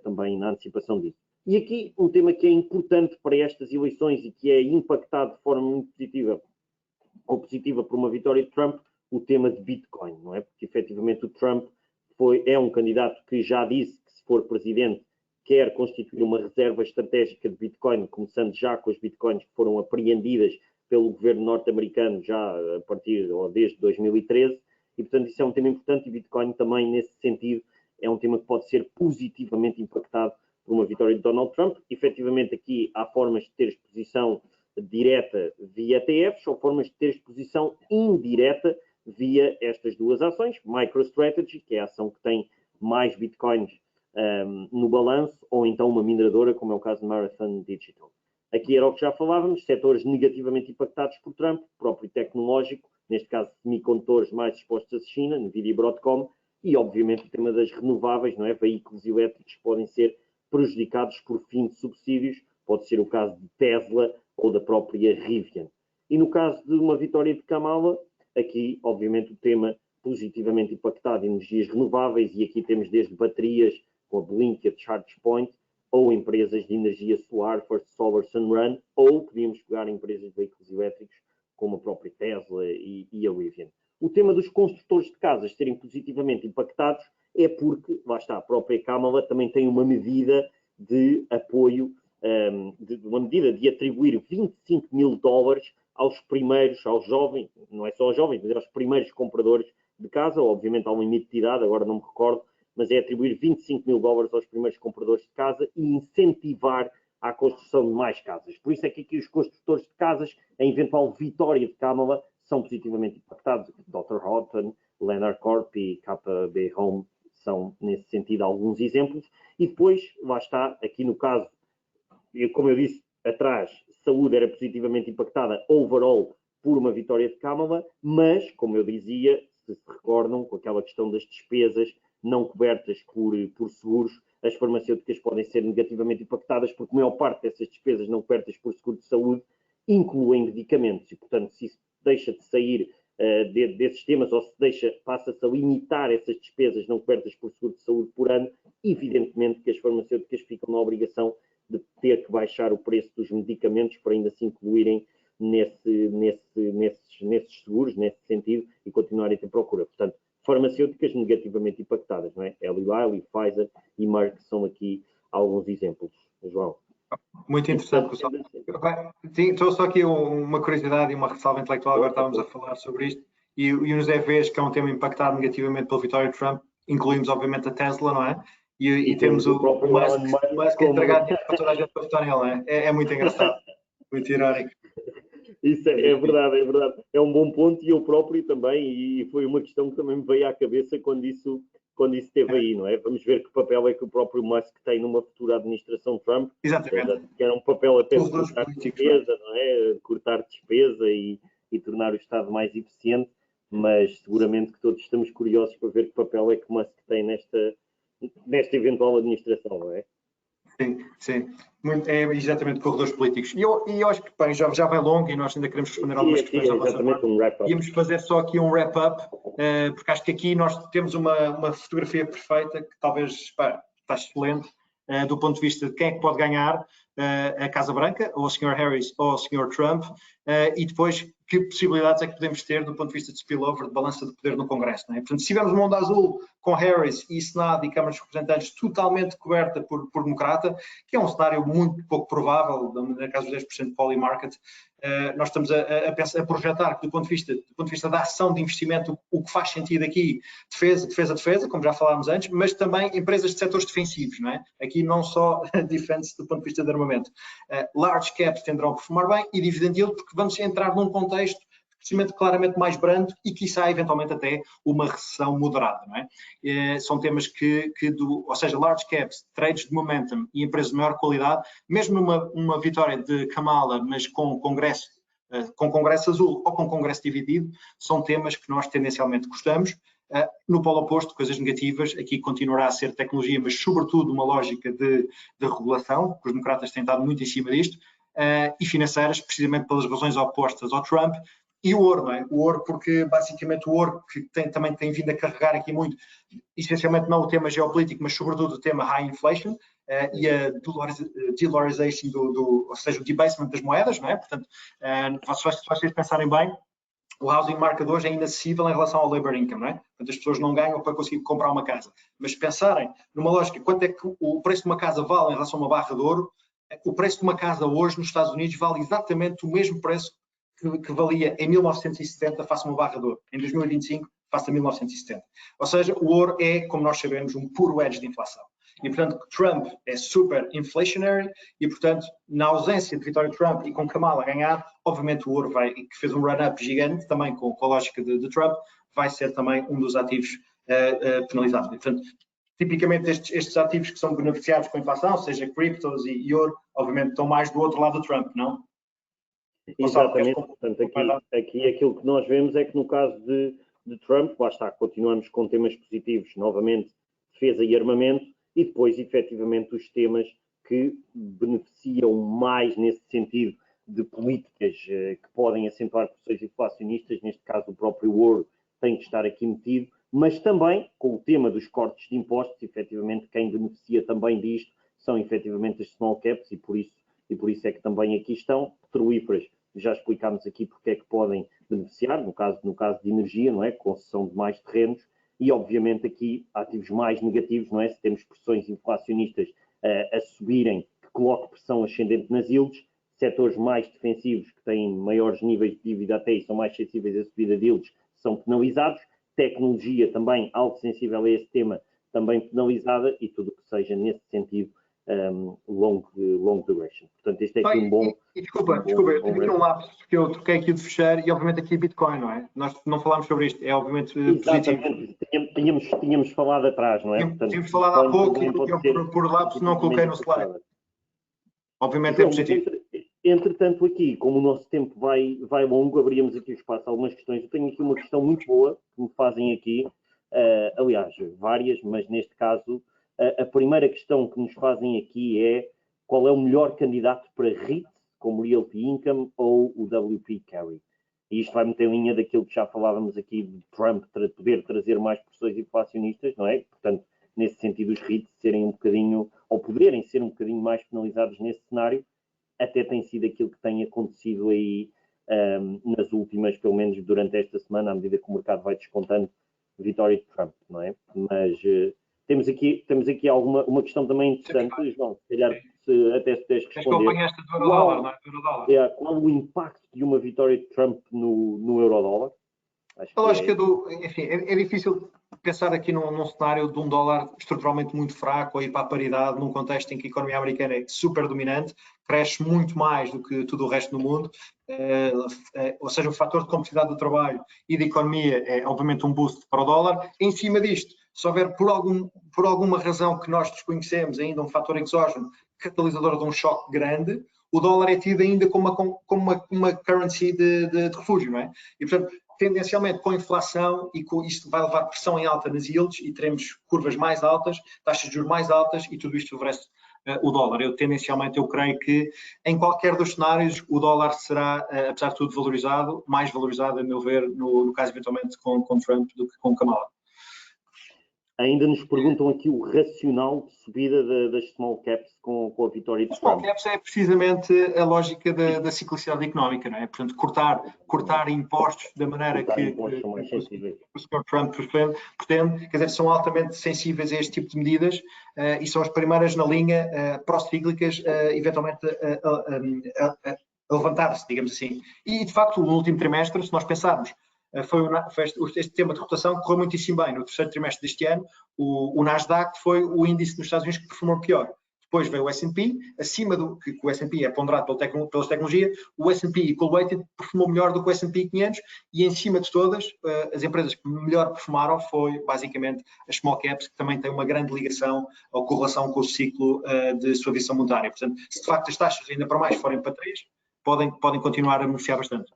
também na antecipação disso. E aqui um tema que é importante para estas eleições e que é impactado de forma muito positiva ou positiva por uma vitória de Trump, o tema de Bitcoin, não é? Porque efetivamente o Trump é um candidato que já disse que, se for presidente, quer constituir uma reserva estratégica de Bitcoin, começando já com as Bitcoins que foram apreendidas pelo governo norte-americano já a partir ou desde 2013, e portanto isso é um tema importante, e Bitcoin também nesse sentido é um tema que pode ser positivamente impactado por uma vitória de Donald Trump. Efetivamente aqui há formas de ter exposição direta via ETFs ou formas de ter exposição indireta via estas duas ações, MicroStrategy, que é a ação que tem mais Bitcoins no balanço, ou então uma mineradora, como é o caso de Marathon Digital. Aqui era o que já falávamos, setores negativamente impactados por Trump, próprio tecnológico, neste caso semicondutores mais expostos à China, Nvidia e Broadcom, e obviamente o tema das renováveis, não é? Veículos elétricos podem ser prejudicados por fim de subsídios, pode ser o caso de Tesla ou da própria Rivian. E no caso de uma vitória de Kamala, aqui obviamente o tema positivamente impactado em energias renováveis, e aqui temos desde baterias com a Blink e a ChargePoint, ou empresas de energia solar, First Solar, Sunrun, ou podíamos pegar empresas de veículos elétricos como a própria Tesla e a Rivian. O tema dos construtores de casas serem positivamente impactados é porque, lá está, a própria Kamala também tem uma medida de apoio, uma medida de atribuir $25 mil aos primeiros, aos jovens, não é só aos jovens, mas aos primeiros compradores de casa. Obviamente há um limite de idade, agora não me recordo, mas é atribuir $25 mil aos primeiros compradores de casa e incentivar a construção de mais casas. Por isso é que aqui os construtores de casas, a eventual vitória de Kamala, são positivamente impactados. Dr. Houghton, Lennar Corp e KB Home são, nesse sentido, alguns exemplos. E depois, lá está, aqui no caso, como eu disse atrás, saúde era positivamente impactada overall por uma vitória de Kamala, mas, como eu dizia, se recordam, com aquela questão das despesas não cobertas por seguros, as farmacêuticas podem ser negativamente impactadas, porque a maior parte dessas despesas não cobertas por seguro de saúde incluem medicamentos, e portanto se isso deixa de sair desses temas, ou se passa-se a limitar essas despesas não cobertas por seguro de saúde por ano, evidentemente que as farmacêuticas ficam na obrigação de ter que baixar o preço dos medicamentos para ainda se incluírem nesses seguros, nesse sentido, e continuarem a ter procura. Portanto, farmacêuticas negativamente impactadas, não é? Eli Lilly, Pfizer e Merck são aqui alguns exemplos. João. Muito interessante, pessoal. Estou só aqui uma curiosidade e uma ressalva intelectual, agora estávamos a falar sobre isto, e nos EVs, que é um tema impactado negativamente pela vitória de Trump, incluímos obviamente a Tesla, não é? E temos o Musk a entregar dinheiro para toda a gente para votar nele, não é? É muito engraçado, muito irónico. Isso é verdade, é verdade. É um bom ponto, e eu próprio também, e foi uma questão que também me veio à cabeça quando isso esteve aí, não é? Vamos ver que papel é que o próprio Musk tem numa futura administração Trump. Exatamente. Que era um papel até de cortar despesa, não é? Cortar despesa e tornar o Estado mais eficiente, mas seguramente que todos estamos curiosos para ver que papel é que o Musk tem nesta eventual administração, não é? Sim. É exatamente corredores políticos. E eu acho que bem, já vai longo e nós ainda queremos responder algumas questões da vossa parte. Íamos fazer só aqui um wrap-up, porque acho que aqui nós temos uma fotografia perfeita, que talvez está excelente, do ponto de vista de quem é que pode ganhar a Casa Branca, ou o Sr. Harris ou o Sr. Trump, e depois que possibilidades é que podemos ter do ponto de vista de spillover, de balança de poder no Congresso. Não é? Portanto, se tivermos uma onda azul com Harris e Senado e Câmara dos Representantes totalmente coberta por democrata, que é um cenário muito pouco provável, na casa dos 10% de poly market, nós estamos a projetar que do ponto de vista da ação de investimento, o que faz sentido aqui, defesa, como já falámos antes, mas também empresas de setores defensivos, não é? Aqui não só defense do ponto de vista de armamento. Large caps tenderão a performar bem e dividend yield, porque vamos entrar num contexto de crescimento claramente mais brando e, quiçá, eventualmente até uma recessão moderada, não é? São temas ou seja, large caps, trades de momentum e empresas de maior qualidade, mesmo numa vitória de Kamala, mas com Congresso azul ou com Congresso dividido, são temas que nós tendencialmente gostamos. No polo oposto, coisas negativas, aqui continuará a ser tecnologia, mas sobretudo uma lógica de regulação, que os democratas têm estado muito em cima disto, e financeiras, precisamente pelas razões opostas ao Trump, e o ouro, não é? O ouro, porque basicamente o ouro que também tem vindo a carregar aqui muito, essencialmente não o tema geopolítico, mas sobretudo o tema high inflation e a dollarization ou seja, o debasement das moedas, não é? Portanto, se vocês pensarem bem, o housing market hoje é inacessível em relação ao labor income, não é? Portanto, as pessoas não ganham para conseguir comprar uma casa. Mas se pensarem numa lógica, quanto é que o preço de uma casa vale em relação a uma barra de ouro, o preço de uma casa hoje nos Estados Unidos vale exatamente o mesmo preço que valia em 1970 face a uma barra de ouro. Em 2025, face a 1970. Ou seja, o ouro é, como nós sabemos, um puro hedge de inflação. E, portanto, Trump é super inflationary e, portanto, na ausência de Vitória Trump e com Kamala a ganhar, obviamente o ouro vai, que fez um run-up gigante também com a lógica de Trump, vai ser também um dos ativos penalizados. E, portanto, tipicamente estes ativos que são beneficiados com a inflação, seja criptos e ouro, obviamente estão mais do outro lado do Trump, não? Exatamente, portanto, aqui aquilo que nós vemos é que no caso de Trump, lá está, continuamos com temas positivos, novamente, defesa e armamento, e depois, efetivamente, os temas que beneficiam mais nesse sentido de políticas que podem acentuar pressões inflacionistas, neste caso o próprio ouro tem que estar aqui metido, mas também com o tema dos cortes de impostos, efetivamente, quem beneficia também disto são efetivamente as small caps e por isso é que também aqui estão petrolíferas. Já explicámos aqui porque é que podem beneficiar, no caso de energia, não é? Concessão de mais terrenos, e obviamente aqui ativos mais negativos, não é? Se temos pressões inflacionistas a subirem, que coloque pressão ascendente nas yields, setores mais defensivos, que têm maiores níveis de dívida até e são mais sensíveis à subida de yields, são penalizados, tecnologia também, algo sensível a esse tema, também penalizada, e tudo o que seja nesse sentido, long duration. Portanto, este é aqui um bom... Desculpa, eu tive aqui um lapso, porque eu troquei aqui de fechar e obviamente aqui Bitcoin, não é? Nós não falámos sobre isto, é obviamente positivo. Tínhamos falado atrás, não é? Tínhamos falado há pouco e eu por lapso não coloquei no slide. Obviamente é positivo. Entretanto, aqui, como o nosso tempo vai longo, abríamos aqui o espaço a algumas questões. Eu tenho aqui uma questão muito boa que me fazem aqui, aliás, várias, mas neste caso, a primeira questão que nos fazem aqui é qual é o melhor candidato para REIT, como Realty Income ou o WP Carry. E isto vai meter em linha daquilo que já falávamos aqui de Trump poder trazer mais pressões inflacionistas, não é? Portanto, nesse sentido, os REITs serem um bocadinho, ou poderem ser um bocadinho mais penalizados nesse cenário, até tem sido aquilo que tem acontecido aí nas últimas, pelo menos durante esta semana, à medida que o mercado vai descontando vitória de Trump, não é? Mas temos aqui uma questão também interessante, João, se calhar até se tens responder. Esta do euro-dólar, não é? Euro-dólar. Qual o impacto de uma vitória de Trump no euro-dólar? A lógica enfim, é difícil pensar aqui num cenário de um dólar estruturalmente muito fraco ou ir para a paridade num contexto em que a economia americana é super dominante, cresce muito mais do que tudo o resto do mundo, ou seja, o fator de competitividade do trabalho e da economia é obviamente um boost para o dólar. Em cima disto, se houver por alguma razão que nós desconhecemos ainda um fator exógeno catalisador de um choque grande, o dólar é tido ainda como uma currency de refúgio, não é? E, portanto, tendencialmente com a inflação e com isto vai levar pressão em alta nas yields e teremos curvas mais altas, taxas de juros mais altas e tudo isto favorece o dólar. Tendencialmente eu creio que em qualquer dos cenários o dólar será, apesar de tudo, valorizado, mais valorizado, a meu ver, no caso eventualmente com Trump do que com Kamala. Ainda nos perguntam aqui o racional de subida das small caps com a vitória de Trump. Small caps é precisamente a lógica da ciclicidade económica, não é? Portanto, cortar impostos da maneira que o Sr. Trump pretende, quer dizer, são altamente sensíveis a este tipo de medidas e são as primeiras na linha pró-cíclicas, eventualmente a levantar-se, digamos assim. E, de facto, no último trimestre, se nós pensarmos, este tema de rotação correu muitíssimo bem. No terceiro trimestre deste ano, o Nasdaq foi o índice dos Estados Unidos que performou pior. Depois veio o S&P, acima do que o S&P é ponderado pela tecnologia, o S&P Equal-Weighted performou melhor do que o S&P 500 e em cima de todas, as empresas que melhor performaram foi basicamente as small caps, que também têm uma grande ligação ou correlação com o ciclo de suavização monetária. Portanto, se de facto as taxas ainda para mais forem para 3, podem continuar a beneficiar bastante.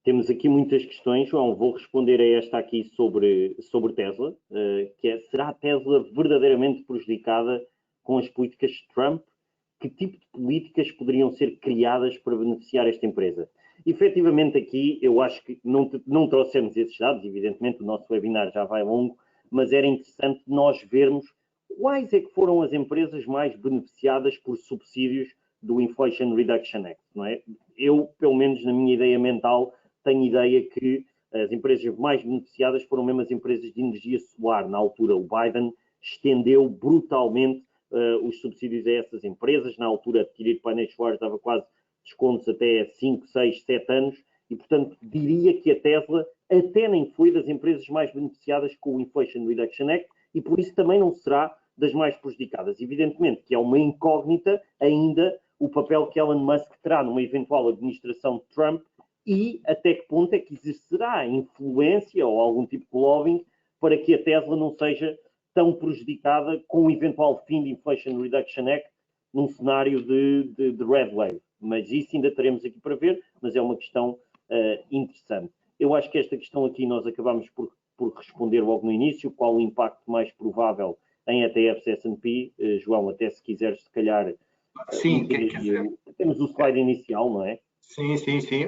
Temos aqui muitas questões, João. Vou responder a esta aqui sobre Tesla, que é, será a Tesla verdadeiramente prejudicada com as políticas de Trump? Que tipo de políticas poderiam ser criadas para beneficiar esta empresa? Efetivamente aqui, eu acho que não trouxemos esses dados, evidentemente o nosso webinar já vai longo, mas era interessante nós vermos quais é que foram as empresas mais beneficiadas por subsídios do Inflation Reduction Act, não é? Eu, pelo menos na minha ideia mental, tenho ideia que as empresas mais beneficiadas foram mesmo as empresas de energia solar. Na altura, o Biden estendeu brutalmente os subsídios a essas empresas. Na altura, adquirir painéis solares dava quase descontos até 5, 6, 7 anos. E, portanto, diria que a Tesla até nem foi das empresas mais beneficiadas com o Inflation Reduction Act e, por isso, também não será das mais prejudicadas. Evidentemente que é uma incógnita ainda o papel que Elon Musk terá numa eventual administração de Trump e até que ponto é que exercerá influência ou algum tipo de lobbying para que a Tesla não seja tão prejudicada com o eventual fim do Inflation Reduction Act num cenário de red wave. Mas isso ainda teremos aqui para ver, mas é uma questão interessante. Eu acho que esta questão aqui nós acabamos por responder logo no início, qual o impacto mais provável em ETFs S&P. João, até se quiseres, se calhar, sim, quer dizer, temos o slide inicial, não é? Sim.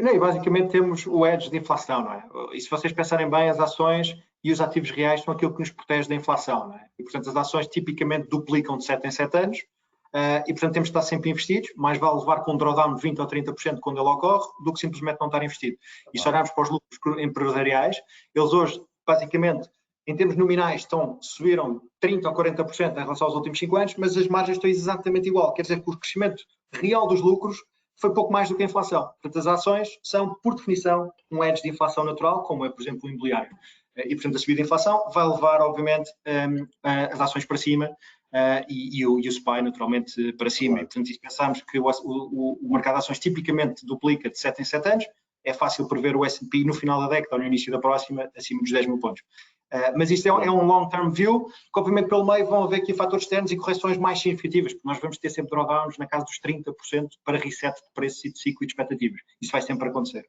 Não, e basicamente temos o hedge de inflação, não é? E se vocês pensarem bem, as ações e os ativos reais são aquilo que nos protege da inflação, não é? E, portanto, as ações tipicamente duplicam de 7 em 7 anos e, portanto, temos de estar sempre investidos. Mais vale levar com um drawdown de 20% ou 30% quando ele ocorre do que simplesmente não estar investido. E se olharmos para os lucros empresariais, eles hoje, basicamente, em termos nominais, subiram 30% ou 40% em relação aos últimos 5 anos, mas as margens estão exatamente igual. Quer dizer que o crescimento real dos lucros foi pouco mais do que a inflação. Portanto, as ações são, por definição, um hedge de inflação natural, como é, por exemplo, o imobiliário. E, portanto, a subida de inflação vai levar, obviamente, as ações para cima e o SPY, naturalmente, para cima. Claro. E, portanto, se pensarmos que o mercado de ações tipicamente duplica de 7 em 7 anos, é fácil prever o S&P no final da década ou no início da próxima, acima dos 10 mil pontos. Mas isto é um long-term view, que obviamente pelo meio vão haver aqui fatores externos e correções mais significativas, porque nós vamos ter sempre drawdowns na casa dos 30% para reset de preços e de ciclo e de expectativas. Isso vai sempre acontecer.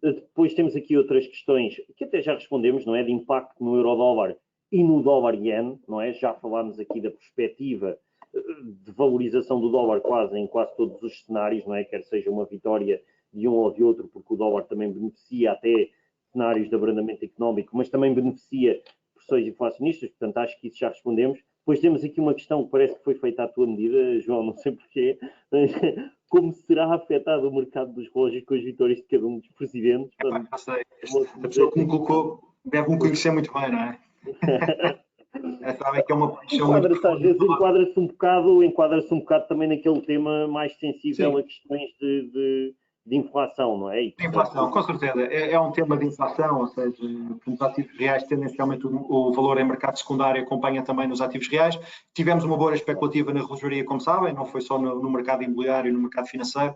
Depois temos aqui outras questões que até já respondemos, não é? De impacto no euro-dólar e no dólar-yen, não é? Já falámos aqui da perspectiva de valorização do dólar em quase todos os cenários, não é? Quer seja uma vitória de um ou de outro, porque o dólar também beneficia até cenários de abrandamento económico, mas também beneficia pressões inflacionistas, portanto acho que isso já respondemos. Depois temos aqui uma questão que parece que foi feita à tua medida, João, não sei porquê. Como será afetado o mercado dos relógios com as vitórias de cada um dos presidentes? Já sei. A pessoa que me colocou deve-me conhecer muito bem, não é? Sabe que é uma paixão muito enquadra-se um bocado também naquele tema mais sensível. Sim. A questões de inflação, não é? Inflação, com certeza. É um tema de inflação, ou seja, os ativos reais, tendencialmente o valor em mercado secundário acompanha também nos ativos reais. Tivemos uma boa especulativa na relojaria, como sabem, não foi só no mercado imobiliário, no mercado financeiro.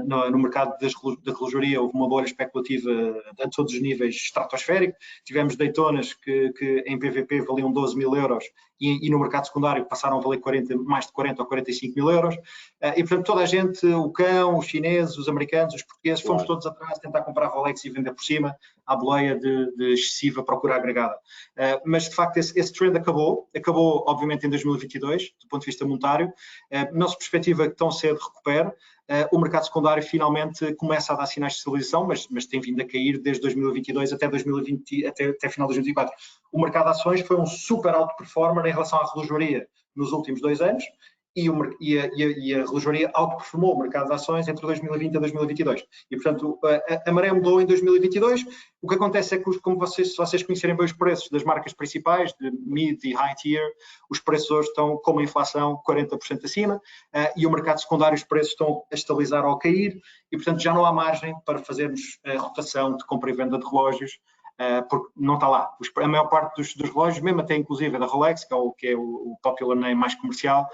No mercado da relojaria houve uma boa especulativa a todos os níveis estratosférico. Tivemos Daytonas que em PVP valiam 12 mil euros e no mercado secundário passaram a valer mais de 40 ou 45 mil euros. E, portanto, toda a gente, o cão, os chineses, os americanos, os portugueses, fomos todos atrás a tentar comprar Rolex e vender por cima à boleia de excessiva procura agregada. Mas, de facto, esse trend acabou, obviamente, em 2022, do ponto de vista monetário. Não se perspectiva que tão cedo recupere. O mercado secundário finalmente começa a dar sinais de estabilização, mas tem vindo a cair desde 2022 até final de 2024. O mercado de ações foi um super alto performer em relação à relojaria nos últimos 2 anos e a relojaria outperformou o mercado de ações entre 2020 e 2022. E, portanto, a maré mudou em 2022. O que acontece é que, se vocês conhecerem bem os preços das marcas principais, de mid e high tier, os preços hoje estão com uma inflação 40% acima e o mercado secundário, os preços estão a estabilizar ou a cair e, portanto, já não há margem para fazermos a rotação de compra e venda de relógios, porque não está lá. A maior parte dos relógios, mesmo até inclusive da Rolex, que é o popular name mais comercial,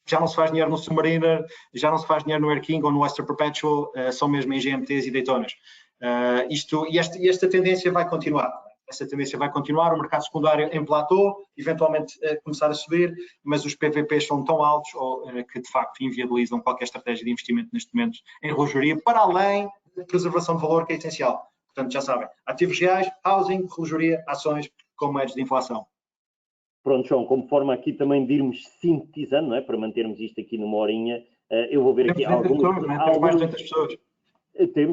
já não se faz dinheiro no Submariner, já não se faz dinheiro no Air King ou no Oyster Perpetual, são mesmo em GMTs e Daytonas. Esta tendência vai continuar. Essa tendência vai continuar, o mercado secundário em platô, eventualmente começar a subir, mas os PVPs são tão altos que, de facto, inviabilizam qualquer estratégia de investimento neste momento em relojaria, para além da preservação de valor, que é essencial. Portanto, já sabem, ativos reais, housing, relojaria, ações, com hedge de inflação. Pronto, João, como forma aqui também de irmos sintetizando, não é? Para mantermos isto aqui numa horinha, eu vou ver aqui algumas pessoas.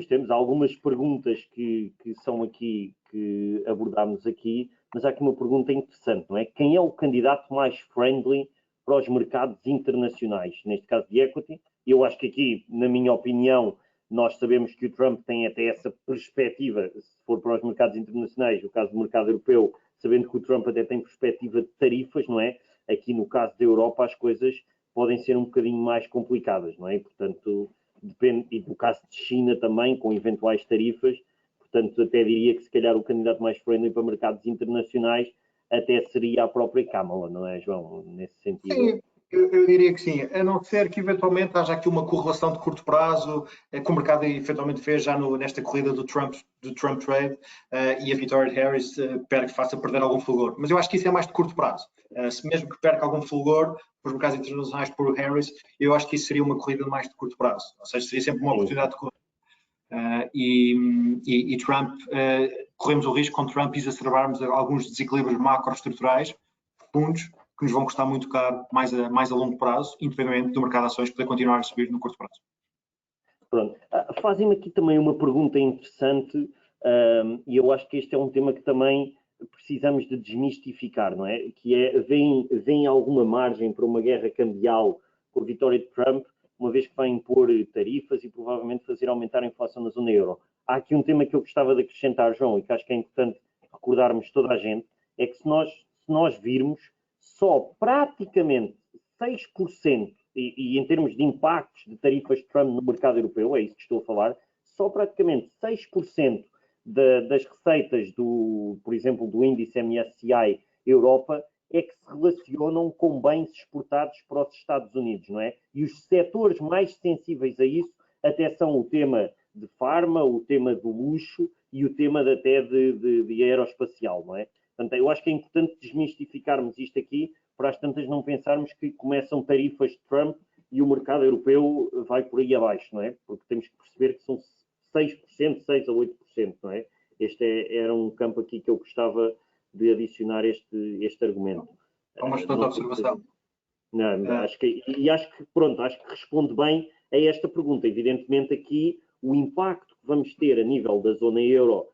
Temos algumas perguntas que são aqui, que abordámos aqui, mas há aqui uma pergunta interessante, não é? Quem é o candidato mais friendly para os mercados internacionais, neste caso de equity? Eu acho que aqui, na minha opinião, Nós sabemos que o Trump tem até essa perspectiva, se for para os mercados internacionais, o caso do mercado europeu, sabendo que o Trump até tem perspectiva de tarifas, não é? Aqui no caso da Europa as coisas podem ser um bocadinho mais complicadas, não é? E, portanto, depende, e no caso de China também, com eventuais tarifas, portanto, até diria que se calhar o candidato mais friendly para mercados internacionais até seria a própria Kamala, não é, João? Nesse sentido. Sim, eu diria que sim, a não ser que eventualmente haja aqui uma correlação de curto prazo, que o mercado eventualmente fez já nesta corrida do Trump Trade, e a vitória de Harris faça perder algum fulgor. Mas eu acho que isso é mais de curto prazo. Se mesmo que perca algum fulgor os mercados internacionais por Harris, eu acho que isso seria uma corrida mais de curto prazo. Ou seja, seria sempre uma oportunidade de corrida. E Trump, corremos o risco com Trump exacerbarmos alguns desequilíbrios macroestruturais fundos que nos vão custar muito caro mais a longo prazo, independentemente do mercado de ações poder continuar a subir no curto prazo. Pronto. Fazem-me aqui também uma pergunta interessante, e eu acho que este é um tema que também precisamos de desmistificar, não é? Que é, vem alguma margem para uma guerra cambial com a vitória de Trump, uma vez que vai impor tarifas e provavelmente fazer aumentar a inflação na zona euro. Há aqui um tema que eu gostava de acrescentar, João, e que acho que é importante recordarmos toda a gente, é que se nós virmos, só praticamente 6%, e em termos de impactos de tarifas de Trump no mercado europeu, é isso que estou a falar, só praticamente 6% das receitas, por exemplo, do índice MSCI Europa, é que se relacionam com bens exportados para os Estados Unidos, não é? E os setores mais sensíveis a isso até são o tema de farma, o tema do luxo e o tema até de aeroespacial, não é? Portanto, eu acho que é importante desmistificarmos isto aqui, para as tantas não pensarmos que começam tarifas de Trump e o mercado europeu vai por aí abaixo, não é? Porque temos que perceber que são 6%, 6% a 8%, não é? Este era um campo aqui que eu gostava de adicionar este argumento. É uma excelente observação. Acho que responde bem a esta pergunta. Evidentemente aqui o impacto que vamos ter a nível da zona euro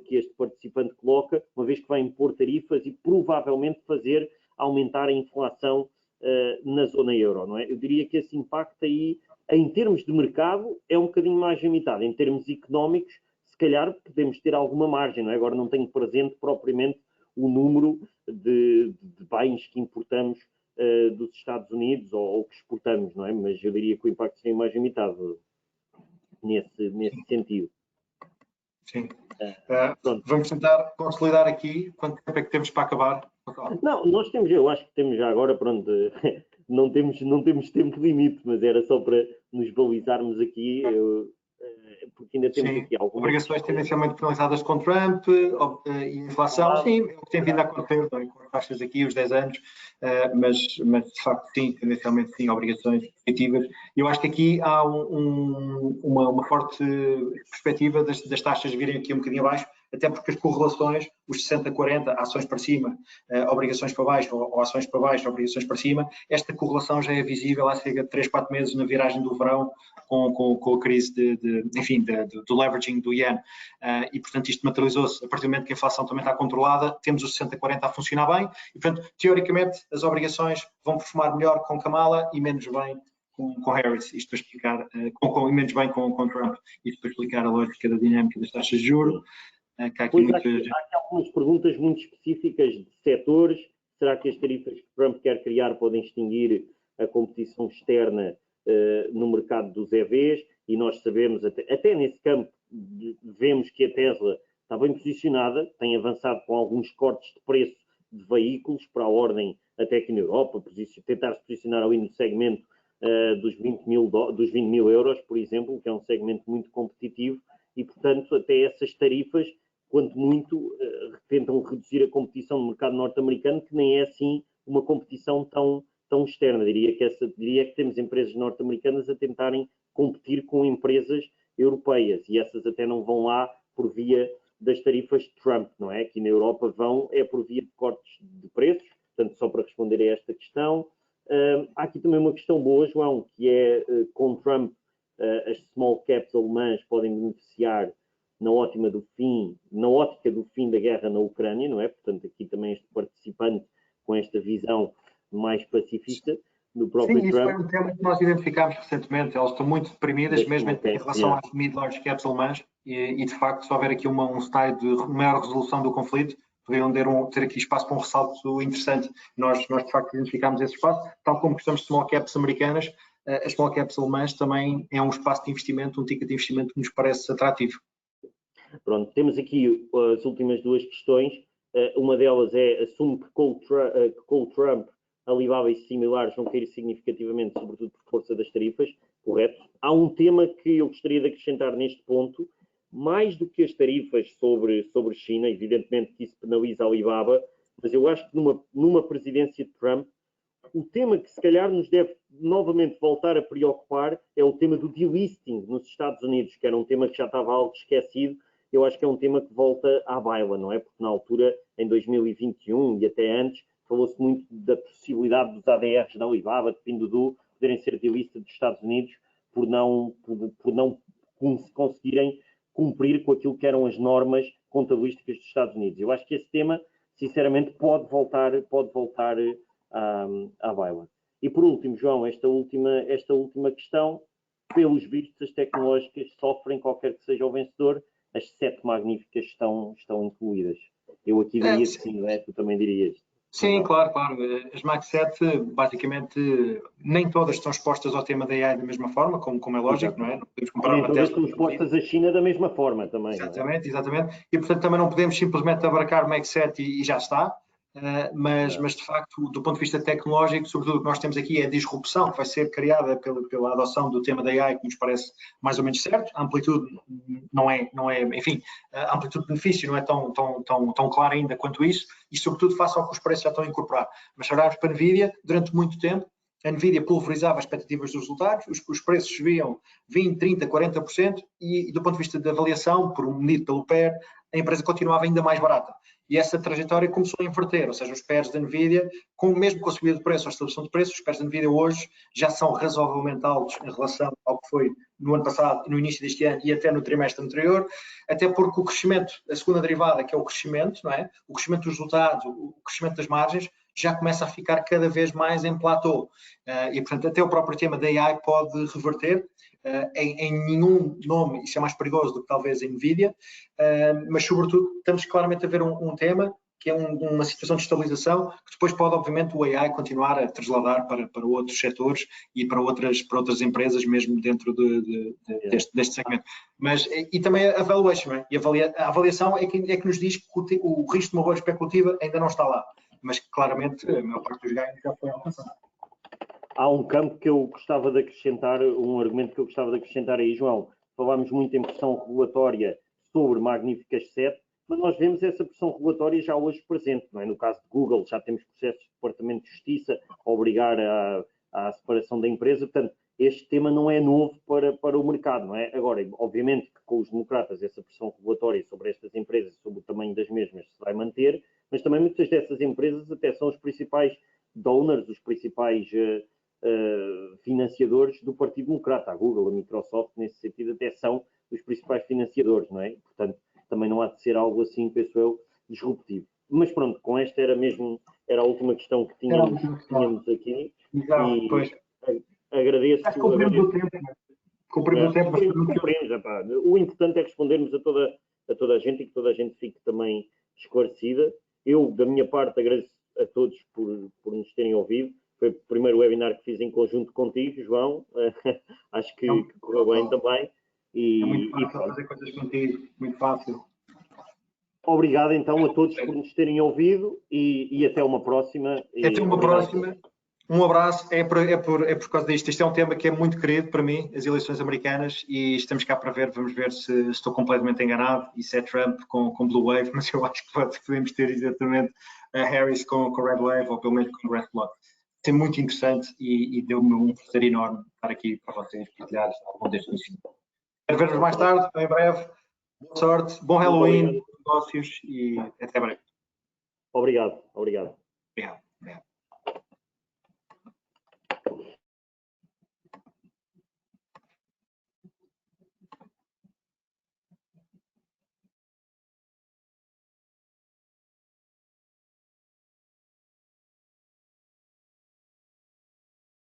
que este participante coloca, uma vez que vai impor tarifas e provavelmente fazer aumentar a inflação na zona euro, não é? Eu diria que esse impacto aí, em termos de mercado, é um bocadinho mais limitado. Em termos económicos, se calhar podemos ter alguma margem, não é? Agora não tenho presente propriamente o número de bens que importamos dos Estados Unidos ou que exportamos, não é? Mas eu diria que o impacto seria mais limitado nesse sentido. Sim. Vamos tentar consolidar aqui. Quanto tempo é que temos para acabar? Não, eu acho que temos já agora, pronto, não temos tempo limite, mas era só para nos balizarmos aqui, porque ainda temos aqui algumas... Obrigações tendencialmente penalizadas com Trump, e inflação, sim, é o que tem vindo a acontecer, com as taxas aqui, os 10 anos, mas de facto, sim, tendencialmente, sim, obrigações positivas. Eu acho que aqui há uma forte perspectiva das taxas virem aqui um bocadinho abaixo, até porque as correlações, os 60-40, ações para cima, obrigações para baixo, ou ações para baixo, obrigações para cima, esta correlação já é visível há cerca de 3, 4 meses na viragem do verão, com a crise do leveraging do yen. E, portanto, isto materializou-se a partir do momento que a inflação também está controlada, temos o 60-40 a funcionar bem, e, portanto, teoricamente, as obrigações vão performar melhor com Kamala e menos bem com Harris, isto para explicar, e menos bem com Trump, isto para explicar a lógica da dinâmica das taxas de juros. Há aqui algumas perguntas muito específicas de setores. Será que as tarifas que Trump quer criar podem extinguir a competição externa no mercado dos EVs? E nós sabemos, até nesse campo, vemos que a Tesla está bem posicionada, tem avançado com alguns cortes de preço de veículos para a ordem, até aqui na Europa, tentar se posicionar ali no segmento dos 20 mil euros, por exemplo, que é um segmento muito competitivo, e, portanto, até essas tarifas, quanto muito, tentam reduzir a competição no mercado norte-americano, que nem é assim uma competição tão externa. Diria que temos empresas norte-americanas a tentarem competir com empresas europeias, e essas até não vão lá por via das tarifas de Trump, não é? Aqui na Europa por via de cortes de preços, portanto, só para responder a esta questão. Há aqui também uma questão boa, João, que é, com Trump, as small caps alemãs podem beneficiar na ótica do fim da guerra na Ucrânia, não é? Portanto, aqui também este participante com esta visão mais pacifista, do próprio Sim, isso Trump. foi um tema que nós identificámos recentemente. Elas estão muito deprimidas, mesmo em relação às mid-large caps alemãs, e de facto, se houver aqui um cenário de maior resolução do conflito, poderiam ter aqui espaço para um ressalto interessante. Nós de facto identificámos esse espaço, tal como gostamos de small caps americanas, as small caps alemãs também é um espaço de investimento, um ticket de investimento que nos parece atrativo. Pronto, temos aqui as últimas duas questões. Uma delas é: assume que com o Trump, Alibaba e similares vão cair significativamente, sobretudo por força das tarifas, correto? Há um tema que eu gostaria de acrescentar neste ponto, mais do que as tarifas sobre China, evidentemente que isso penaliza a Alibaba, mas eu acho que numa presidência de Trump, o tema que se calhar nos deve novamente voltar a preocupar é o tema do delisting nos Estados Unidos, que era um tema que já estava algo esquecido. Eu acho que é um tema que volta à baila, não é? Porque na altura, em 2021 e até antes, falou-se muito da possibilidade dos ADRs da Alibaba, de Pinduoduo, poderem ser delisted dos Estados Unidos por não conseguirem cumprir com aquilo que eram as normas contabilísticas dos Estados Unidos. Eu acho que esse tema, sinceramente, pode voltar à baila. E por último, João, esta última questão: pelos vistos, as tecnológicas sofrem, qualquer que seja o vencedor, as 7 magníficas estão incluídas. Eu aqui diria que sim, não é? Tu também dirias. Sim, claro. As Mag 7, basicamente, nem todas estão expostas ao tema da AI da mesma forma, como é lógico, não é? Não podemos comparar nem todas estão expostas à China da mesma forma também. Exatamente. E, portanto, também não podemos simplesmente abarcar Mag 7 e já está. Mas de facto, do ponto de vista tecnológico, sobretudo o que nós temos aqui é a disrupção que vai ser criada pela adoção do tema da AI, que nos parece mais ou menos certo. A amplitude não é, enfim, a amplitude de benefício não é tão clara ainda quanto isso, e sobretudo face ao que os preços já estão a incorporar. Mas se olharmos para a Nvidia, durante muito tempo, a Nvidia pulverizava as expectativas dos resultados, os preços subiam 20%, 30%, 40%, e do ponto de vista de avaliação, medido pelo PER, a empresa continuava ainda mais barata. E essa trajetória começou a inverter, ou seja, os PERs da Nvidia, mesmo com a subida de preço, a estabelecimento de preços, os PERs da Nvidia hoje já são razoavelmente altos em relação ao que foi no ano passado, no início deste ano e até no trimestre anterior, até porque o crescimento, a segunda derivada, que é o crescimento, não é? O crescimento dos resultados, o crescimento das margens, já começa a ficar cada vez mais em platô. E, portanto, até o próprio tema da AI pode reverter. Em nenhum nome, isso é mais perigoso do que talvez a Nvidia, mas sobretudo estamos claramente a ver um tema que é uma situação de estabilização, que depois pode, obviamente, o AI continuar a trasladar para outros setores e para outras empresas, mesmo dentro deste segmento. Mas, e também a valuation, não é? E a avaliação é que nos diz que o risco de uma bolha especulativa ainda não está lá, mas claramente a maior parte dos ganhos já foi alcançada. Há um campo que eu gostava de acrescentar, um argumento que eu gostava de acrescentar aí, João. Falámos muito em pressão regulatória sobre magníficas 7, mas nós vemos essa pressão regulatória já hoje presente, não é? No caso de Google, já temos processos do Departamento de Justiça a obrigar à separação da empresa. Portanto, este tema não é novo para o mercado, não é? Agora, obviamente que com os democratas essa pressão regulatória sobre estas empresas, sobre o tamanho das mesmas, se vai manter, mas também muitas dessas empresas até são os principais donors, os principais financiadores do Partido Democrata. A Google, a Microsoft, nesse sentido, até são os principais financiadores, não é? Portanto, também não há de ser algo assim, penso eu, disruptivo. Mas pronto, com esta era a última questão que tínhamos aqui. E agradeço. Cumprimos o tempo, não é? Cumprimos o tempo. O importante é respondermos a toda a gente e que toda a gente fique também esclarecida. Eu, da minha parte, agradeço a todos por nos terem ouvido. Foi o primeiro webinar que fiz em conjunto contigo, João. Acho que correu bem também. É muito fácil fazer coisas contigo, muito fácil. Obrigado então a todos por nos terem ouvido e até uma próxima. Até uma próxima. Um abraço. É por causa disto. Este é um tema que é muito querido para mim, as eleições americanas, e estamos cá para ver. Vamos ver se estou completamente enganado e se é Trump com Blue Wave, mas eu acho que podemos ter exatamente a Harris com Red Wave, ou pelo menos com Red Bloc. É muito interessante e deu-me um prazer enorme estar aqui para vocês partilhar algum destes conhecimentos. Quero ver-vos mais tarde, em breve. Boa sorte, bom Halloween, negócios e até breve. Obrigado. Obrigado.